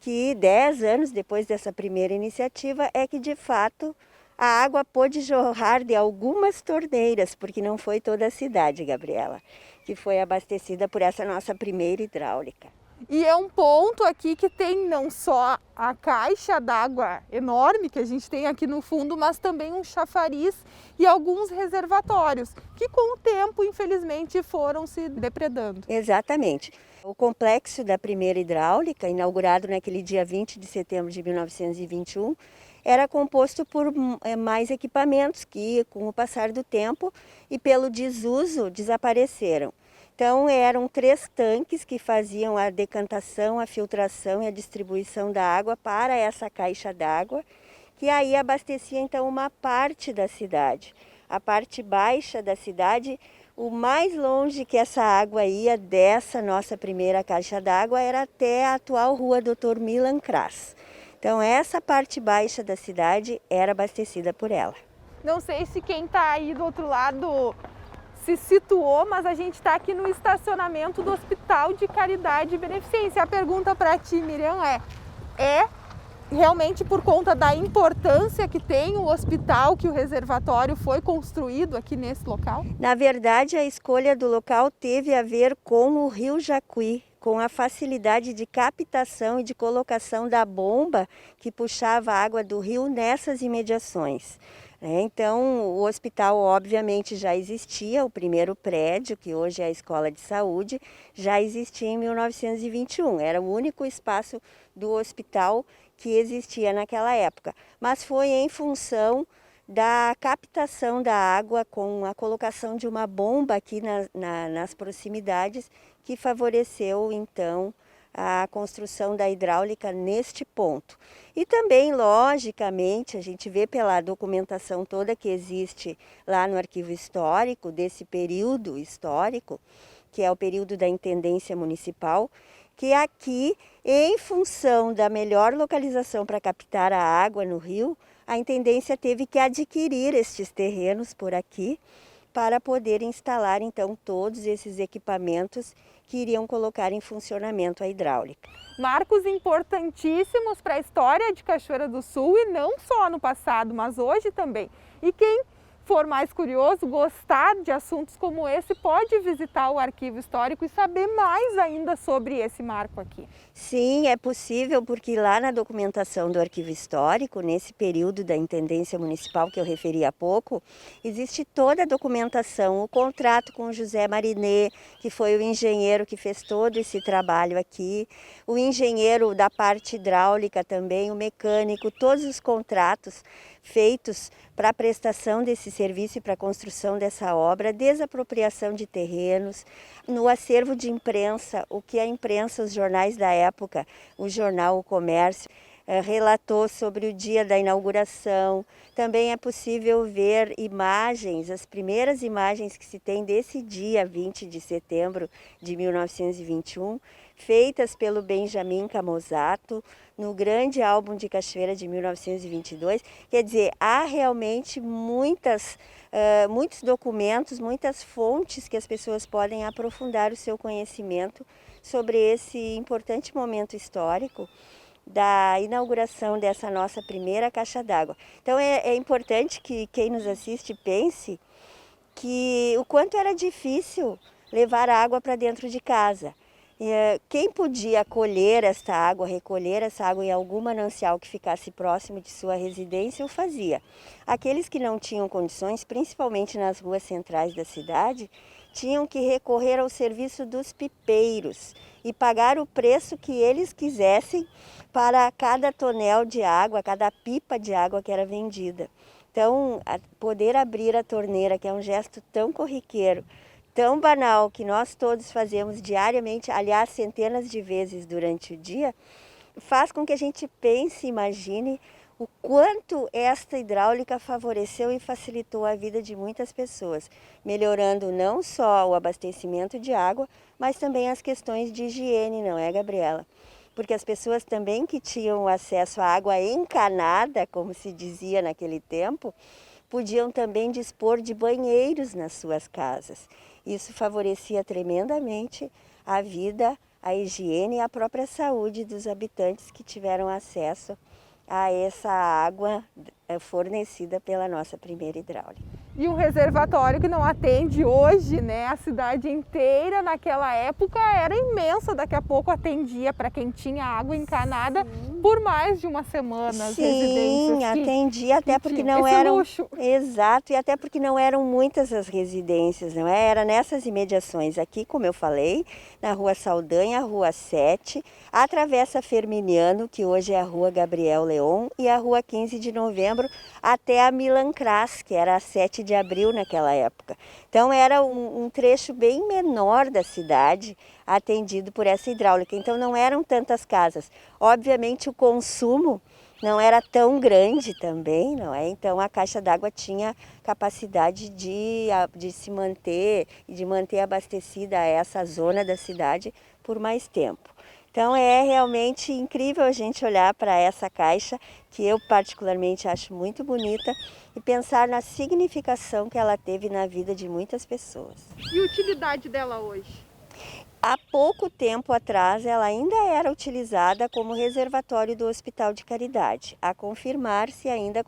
S13: que 10 anos depois dessa primeira iniciativa, é que de fato a água pôde jorrar de algumas torneiras, porque não foi toda a cidade, Gabriela, que foi abastecida por essa nossa primeira hidráulica.
S12: E é um ponto aqui que tem não só a caixa d'água enorme que a gente tem aqui no fundo, mas também um chafariz e alguns reservatórios, que com o tempo, infelizmente, foram se depredando.
S13: Exatamente. O complexo da primeira hidráulica, inaugurado naquele dia 20 de setembro de 1921, era composto por mais equipamentos que, com o passar do tempo e pelo desuso, desapareceram. Então, eram 3 tanques que faziam a decantação, a filtração e a distribuição da água para essa caixa d'água, que aí abastecia, então, uma parte da cidade. A parte baixa da cidade, o mais longe que essa água ia dessa nossa primeira caixa d'água era até a atual rua Dr. Milan Kras. Então, essa parte baixa da cidade era abastecida por ela.
S12: Não sei se quem está aí do outro lado se situou, mas a gente está aqui no estacionamento do Hospital de Caridade e Beneficência. A pergunta para ti, Miriam, é realmente por conta da importância que tem o hospital que o reservatório foi construído aqui nesse local?
S13: Na verdade, a escolha do local teve a ver com o Rio Jacuí, com a facilidade de captação e de colocação da bomba que puxava a água do rio nessas imediações. Então, o hospital obviamente já existia, o primeiro prédio, que hoje é a Escola de Saúde, já existia em 1921. Era o único espaço do hospital que existia naquela época. Mas foi em função da captação da água com a colocação de uma bomba aqui nas proximidades que favoreceu, então, a construção da hidráulica neste ponto. E também, logicamente, a gente vê pela documentação toda que existe lá no arquivo histórico, desse período histórico, que é o período da intendência municipal, que aqui, em função da melhor localização para captar a água no rio, a intendência teve que adquirir estes terrenos por aqui para poder instalar, então, todos esses equipamentos que iriam colocar em funcionamento a hidráulica.
S12: Marcos importantíssimos para a história de Cachoeira do Sul e não só no passado, mas hoje também. E quem for mais curioso, gostar de assuntos como esse, pode visitar o arquivo histórico e saber mais ainda sobre esse marco aqui.
S13: Sim, é possível, porque lá na documentação do arquivo histórico, nesse período da intendência municipal que eu referi há pouco, existe toda a documentação, o contrato com o José Mariné, que foi o engenheiro que fez todo esse trabalho aqui, o engenheiro da parte hidráulica também, o mecânico, todos os contratos feitos para a prestação desse serviço e para a construção dessa obra, desapropriação de terrenos, no acervo de imprensa, o que a imprensa, os jornais da época, o jornal O Comércio, relatou sobre o dia da inauguração. Também é possível ver imagens, as primeiras imagens que se tem desse dia 20 de setembro de 1921, feitas pelo Benjamin Camozato, no grande álbum de Cachoeira de 1922. Quer dizer, há realmente muitos documentos, muitas fontes que as pessoas podem aprofundar o seu conhecimento sobre esse importante momento histórico da inauguração dessa nossa primeira caixa d'água. Então é importante que quem nos assiste pense que o quanto era difícil levar água para dentro de casa. Quem podia colher esta água, recolher essa água em algum manancial que ficasse próximo de sua residência, o fazia. Aqueles que não tinham condições, principalmente nas ruas centrais da cidade, tinham que recorrer ao serviço dos pipeiros e pagar o preço que eles quisessem para cada tonel de água, cada pipa de água que era vendida. Então, poder abrir a torneira, que é um gesto tão corriqueiro, tão banal, que nós todos fazemos diariamente, aliás, centenas de vezes durante o dia, faz com que a gente pense e imagine o quanto esta hidráulica favoreceu e facilitou a vida de muitas pessoas, melhorando não só o abastecimento de água, mas também as questões de higiene, não é, Gabriela? Porque as pessoas também que tinham acesso à água encanada, como se dizia naquele tempo, podiam também dispor de banheiros nas suas casas. Isso favorecia tremendamente a vida, a higiene e a própria saúde dos habitantes que tiveram acesso a essa água fornecida pela nossa primeira hidráulica.
S12: E um reservatório que não atende hoje, né, a cidade inteira, naquela época era imensa, daqui a pouco atendia para quem tinha água encanada por mais de uma semana.
S13: Sim, atendia, até porque não eram... Luxo. Exato, e até porque não eram muitas as residências, não é? Era nessas imediações aqui, como eu falei, na Rua Saldanha, Rua 7, a Travessa Firminiano, que hoje é a Rua Gabriel Leon, e a Rua 15 de Novembro, até a Milan Kras, que era a 7 de abril naquela época. Então era um trecho bem menor da cidade atendido por essa hidráulica. Então não eram tantas casas. Obviamente o consumo não era tão grande também, não é? Então a caixa d'água tinha capacidade de se manter e de manter abastecida essa zona da cidade por mais tempo. Então é realmente incrível a gente olhar para essa caixa, que eu particularmente acho muito bonita, e pensar na significação que ela teve na vida de muitas pessoas.
S12: E a utilidade dela hoje?
S13: Há pouco tempo atrás ela ainda era utilizada como reservatório do Hospital de Caridade, a confirmar se ainda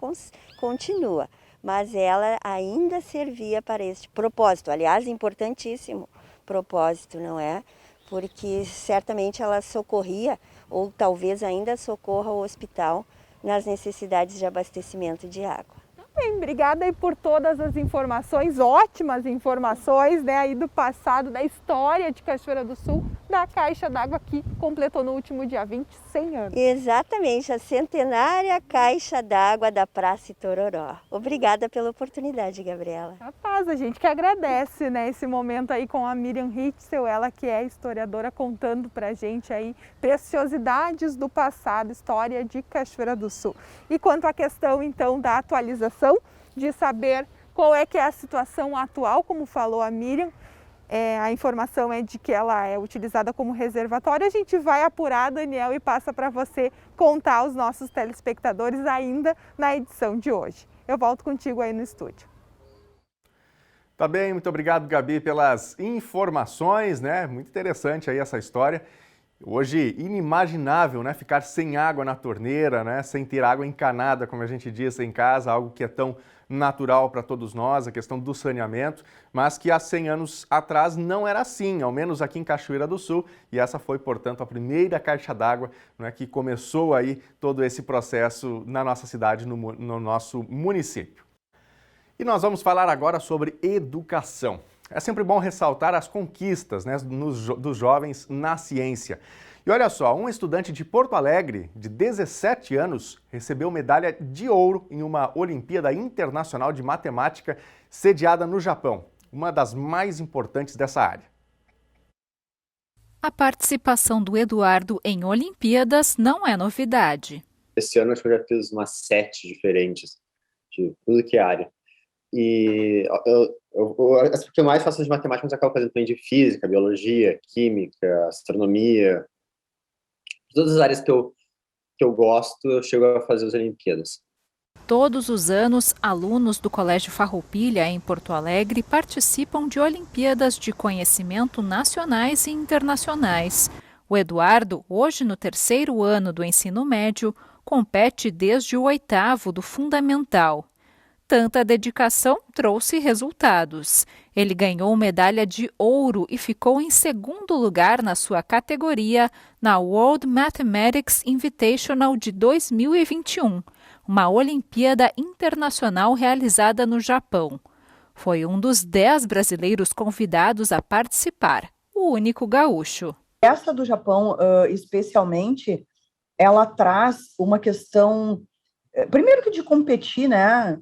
S13: continua, mas ela ainda servia para este propósito, aliás, importantíssimo propósito, não é? Porque certamente ela socorria, ou talvez ainda socorra o hospital nas necessidades de abastecimento de água.
S12: Bem, obrigada aí por todas as informações, ótimas informações, né, aí do passado, da história de Cachoeira do Sul, da caixa d'água que completou no último dia 20, 100 anos.
S13: Exatamente, a centenária caixa d'água da Praça Itororó. Obrigada pela oportunidade, Gabriela.
S12: Capaz, a gente que agradece, né, esse momento aí com a Miriam Ritzel, ela que é historiadora, contando pra gente aí preciosidades do passado, história de Cachoeira do Sul. E quanto à questão, então, da atualização, de saber qual é que é a situação atual, como falou a Miriam, a informação é de que ela é utilizada como reservatório. A gente vai apurar, Daniel, e passa para você contar aos nossos telespectadores ainda na edição de hoje. Eu volto contigo aí no estúdio.
S1: Tá bem, muito obrigado, Gabi, pelas informações, né? Muito interessante aí essa história. Hoje, inimaginável, né? Ficar sem água na torneira, né? Sem ter água encanada, como a gente diz em casa, algo que é tão natural para todos nós, a questão do saneamento, mas que há 100 anos atrás não era assim, ao menos aqui em Cachoeira do Sul, e essa foi, portanto, a primeira caixa d'água, né, que começou aí todo esse processo na nossa cidade, no nosso município. E nós vamos falar agora sobre educação. É sempre bom ressaltar as conquistas, né, dos jovens na ciência. E olha só, um estudante de Porto Alegre, de 17 anos, recebeu medalha de ouro em uma Olimpíada Internacional de Matemática sediada no Japão, uma das mais importantes dessa área.
S3: A participação do Eduardo em Olimpíadas não é novidade.
S14: Esse ano acho que eu já fiz umas 7 diferentes, de tudo que é área. E as que eu mais faço de matemática, mas acabo fazendo também de física, biologia, química, astronomia. Todas as áreas que eu gosto, eu chego a fazer as Olimpíadas.
S3: Todos os anos, alunos do Colégio Farroupilha, em Porto Alegre, participam de Olimpíadas de Conhecimento nacionais e internacionais. O Eduardo, hoje no 3º ano do ensino médio, compete desde o 8º do Fundamental. Tanta dedicação trouxe resultados. Ele ganhou medalha de ouro e ficou em 2º lugar na sua categoria na World Mathematics Invitational de 2021, uma Olimpíada Internacional realizada no Japão. Foi um dos 10 brasileiros convidados a participar, o único gaúcho.
S15: Essa do Japão, especialmente, ela traz uma questão, primeiro que de competir, né,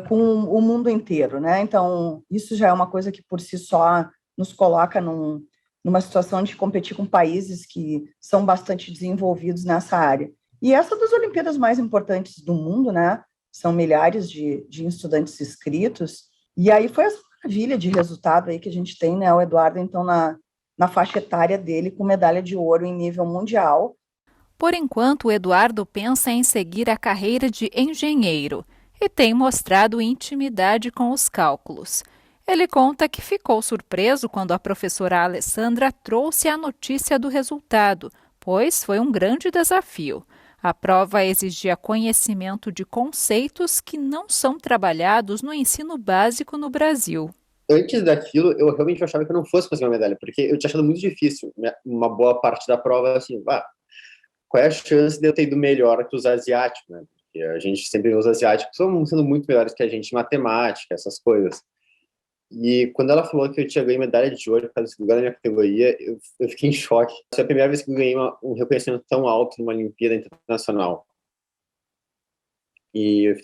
S15: com o mundo inteiro, né? Então, isso já é uma coisa que por si só nos coloca numa situação de competir com países que são bastante desenvolvidos nessa área. E essa das Olimpíadas mais importantes do mundo, né? São milhares de estudantes inscritos. E aí foi essa maravilha de resultado aí que a gente tem, né? O Eduardo, então, na faixa etária dele, com medalha de ouro em nível mundial.
S3: Por enquanto, o Eduardo pensa em seguir a carreira de engenheiro e tem mostrado intimidade com os cálculos. Ele conta que ficou surpreso quando a professora Alessandra trouxe a notícia do resultado, pois foi um grande desafio.
S16: A prova exigia conhecimento de conceitos que não são trabalhados no ensino básico no Brasil.
S14: Antes daquilo, eu realmente achava que eu não fosse conseguir uma medalha, porque eu tinha achado muito difícil, né? Uma boa parte da prova, assim, qual é a chance de eu ter ido melhor que os asiáticos, né? Porque a gente sempre vê os asiáticos sendo muito melhores que a gente em matemática, essas coisas. E quando ela falou que eu tinha ganho medalha de ouro por causa desse lugar na minha categoria, eu fiquei em choque. Foi a primeira vez que eu ganhei um reconhecimento tão alto numa Olimpíada Internacional. E eu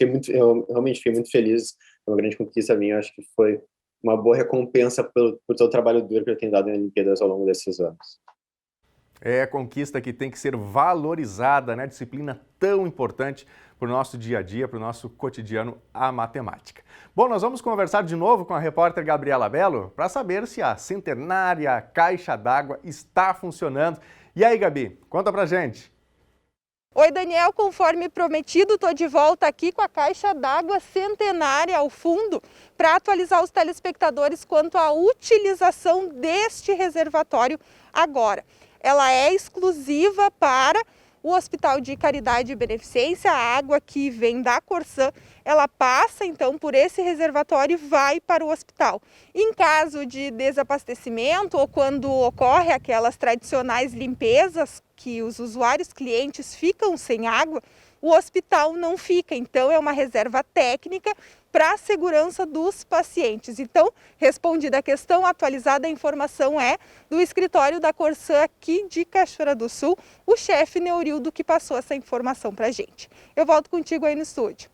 S14: realmente fiquei muito feliz. Foi uma grande conquista minha. Eu acho que foi uma boa recompensa por todo o trabalho duro que eu tenho dado em Olimpíadas ao longo desses anos.
S1: É conquista que tem que ser valorizada, né? Disciplina tão importante para o nosso dia a dia, para o nosso cotidiano, a matemática. Bom, nós vamos conversar de novo com a repórter Gabriela Bello para saber se a centenária caixa d'água está funcionando. E aí, Gabi, conta pra gente.
S12: Oi, Daniel, conforme prometido, estou de volta aqui com a caixa d'água centenária ao fundo para atualizar os telespectadores quanto à utilização deste reservatório agora. Ela é exclusiva para o Hospital de Caridade e Beneficência. A água que vem da Corsã, ela passa então por esse reservatório e vai para o hospital. Em caso de desabastecimento ou quando ocorre aquelas tradicionais limpezas que os usuários clientes ficam sem água, o hospital não fica. Então é uma reserva técnica para a segurança dos pacientes. Então, respondida a questão, atualizada a informação é do escritório da Corsã aqui de Cachoeira do Sul, o chefe Neurildo que passou essa informação para a gente. Eu volto contigo aí no estúdio.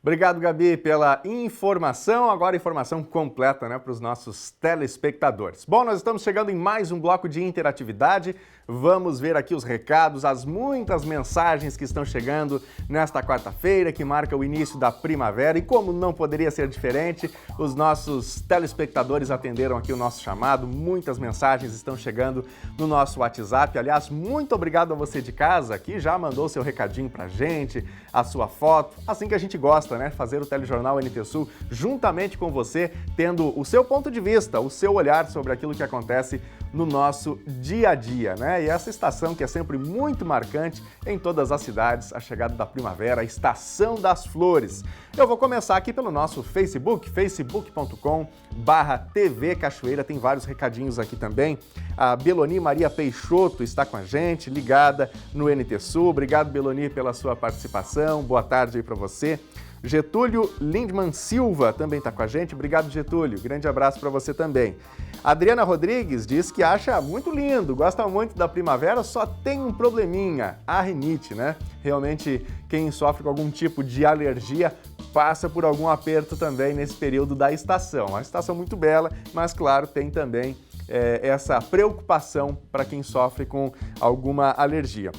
S1: Obrigado, Gabi, pela informação. Agora informação completa, né, para os nossos telespectadores. Bom, nós estamos chegando em mais um bloco de interatividade. Vamos ver aqui os recados, as muitas mensagens que estão chegando nesta quarta-feira, que marca o início da primavera. E como não poderia ser diferente, os nossos telespectadores atenderam aqui o nosso chamado. Muitas mensagens estão chegando no nosso WhatsApp. Aliás, muito obrigado a você de casa que já mandou seu recadinho pra gente, a sua foto. Assim que a gente gosta, né? Fazer o Telejornal NT Sul juntamente com você, tendo o seu ponto de vista, o seu olhar sobre aquilo que acontece no nosso dia a dia, né? E essa estação que é sempre muito marcante em todas as cidades, a chegada da primavera, a estação das flores. Eu vou começar aqui pelo nosso Facebook, facebook.com/TV Cachoeira, tem vários recadinhos aqui também. A Beloni Maria Peixoto está com a gente, ligada no NT Sul. Obrigado, Beloni, pela sua participação. Boa tarde aí para você. Getúlio Lindman Silva também está com a gente. Obrigado, Getúlio. Grande abraço para você também. Adriana Rodrigues diz que acha muito lindo, gosta muito da primavera, só tem um probleminha, a rinite, né? Realmente, quem sofre com algum tipo de alergia passa por algum aperto também nesse período da estação. Uma estação muito bela, mas claro, tem também essa preocupação para quem sofre com alguma alergia.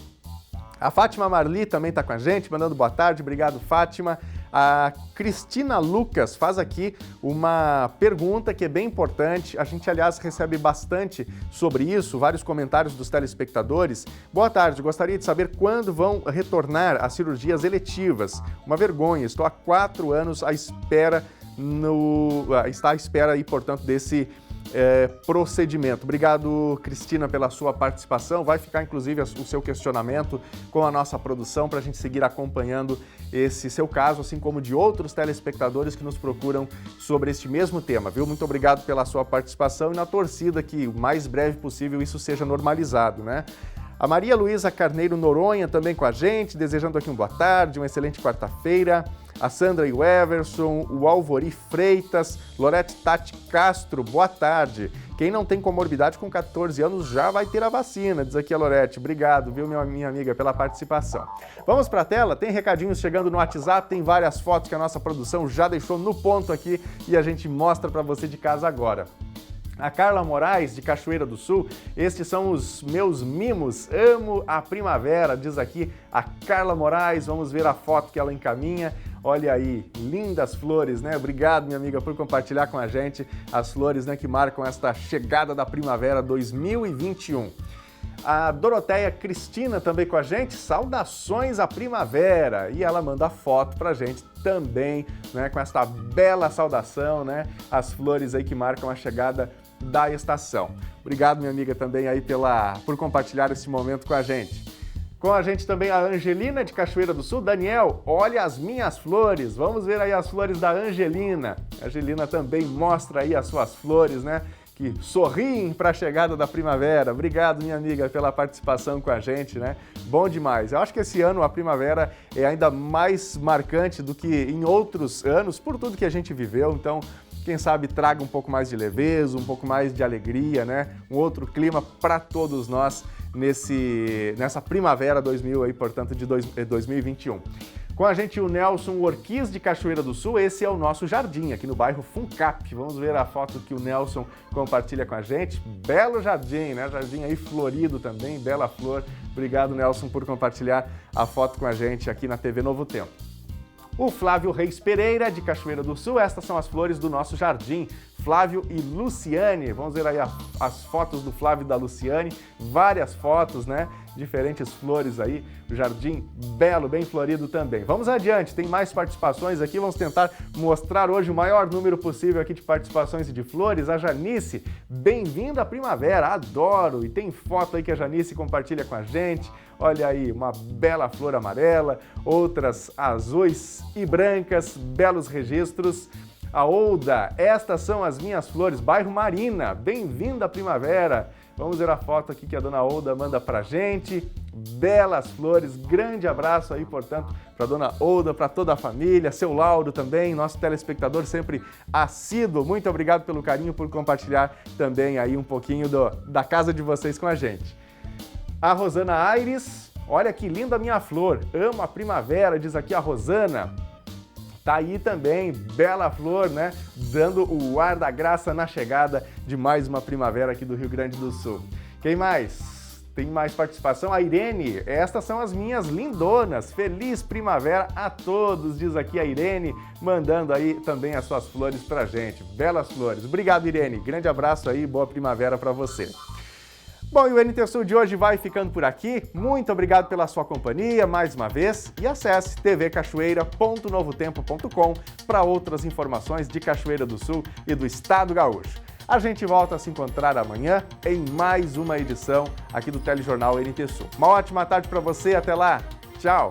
S1: A Fátima Marli também está com a gente, mandando boa tarde. Obrigado, Fátima. A Cristina Lucas faz aqui uma pergunta que é bem importante. A gente, aliás, recebe bastante sobre isso, vários comentários dos telespectadores. Boa tarde, gostaria de saber quando vão retornar as cirurgias eletivas. Uma vergonha, estou há 4 anos à espera, está à espera aí, portanto, desse procedimento. Obrigado, Cristina, pela sua participação. Vai ficar, inclusive, o seu questionamento com a nossa produção para a gente seguir acompanhando esse seu caso, assim como de outros telespectadores que nos procuram sobre este mesmo tema, viu? Muito obrigado pela sua participação e na torcida que o mais breve possível isso seja normalizado, né? A Maria Luísa Carneiro Noronha também com a gente, desejando aqui uma boa tarde, uma excelente quarta-feira. A Sandra e o Everson, o Alvori Freitas, Lorete Tati Castro, boa tarde. Quem não tem comorbidade com 14 anos já vai ter a vacina, diz aqui a Lorete. Obrigado, viu, minha amiga, pela participação. Vamos para a tela, tem recadinhos chegando no WhatsApp, tem várias fotos que a nossa produção já deixou no ponto aqui e a gente mostra para você de casa agora. A Carla Moraes, de Cachoeira do Sul, estes são os meus mimos, amo a primavera, diz aqui a Carla Moraes. Vamos ver a foto que ela encaminha. Olha aí, lindas flores, né? Obrigado, minha amiga, por compartilhar com a gente as flores, né, que marcam esta chegada da primavera 2021. A Doroteia Cristina também com a gente, saudações à primavera. E ela manda foto pra gente também, né, com esta bela saudação, né? As flores aí que marcam a chegada da estação. Obrigado, minha amiga, também aí por compartilhar esse momento com a gente. Com a gente também a Angelina de Cachoeira do Sul. Daniel, olha as minhas flores. Vamos ver aí as flores da Angelina. A Angelina também mostra aí as suas flores, né? Que sorriem para a chegada da primavera. Obrigado, minha amiga, pela participação com a gente, né? Bom demais. Eu acho que esse ano a primavera é ainda mais marcante do que em outros anos, por tudo que a gente viveu. Então, quem sabe traga um pouco mais de leveza, um pouco mais de alegria, né? Um outro clima para todos nós nessa primavera 2021. Com a gente o Nelson Orquiz de Cachoeira do Sul. Esse é o nosso jardim aqui no bairro Funcap. Vamos ver a foto que o Nelson compartilha com a gente. Belo jardim, né? Jardim aí florido também, bela flor. Obrigado, Nelson, por compartilhar a foto com a gente aqui na TV Novo Tempo. O Flávio Reis Pereira, de Cachoeira do Sul. Estas são as flores do nosso jardim. Flávio e Luciane. Vamos ver aí as fotos do Flávio e da Luciane. Várias fotos, né? Diferentes flores aí. O jardim belo, bem florido também. Vamos adiante, tem mais participações aqui. Vamos tentar mostrar hoje o maior número possível aqui de participações e de flores. A Janice, bem-vinda à primavera, adoro. E tem foto aí que a Janice compartilha com a gente. Olha aí, uma bela flor amarela, outras azuis e brancas, belos registros. A Olda, estas são as minhas flores, bairro Marina, bem-vinda à primavera. Vamos ver a foto aqui que a dona Olda manda pra gente. Belas flores, grande abraço aí, portanto, para dona Olda, para toda a família, seu Lauro também, nosso telespectador sempre assíduo. Muito obrigado pelo carinho, por compartilhar também aí um pouquinho da casa de vocês com a gente. A Rosana Aires, olha que linda a minha flor, amo a primavera, diz aqui a Rosana. Tá aí também, bela flor, né? Dando o ar da graça na chegada de mais uma primavera aqui do Rio Grande do Sul. Quem mais? Tem mais participação? A Irene, estas são as minhas lindonas. Feliz primavera a todos, diz aqui a Irene, mandando aí também as suas flores pra gente. Belas flores. Obrigado, Irene. Grande abraço aí, boa primavera pra você. Bom, e o NT Sul de hoje vai ficando por aqui. Muito obrigado pela sua companhia mais uma vez e acesse tvcachoeira.novotempo.com para outras informações de Cachoeira do Sul e do Estado Gaúcho. A gente volta a se encontrar amanhã em mais uma edição aqui do Telejornal NT Sul. Uma ótima tarde para você, até lá. Tchau!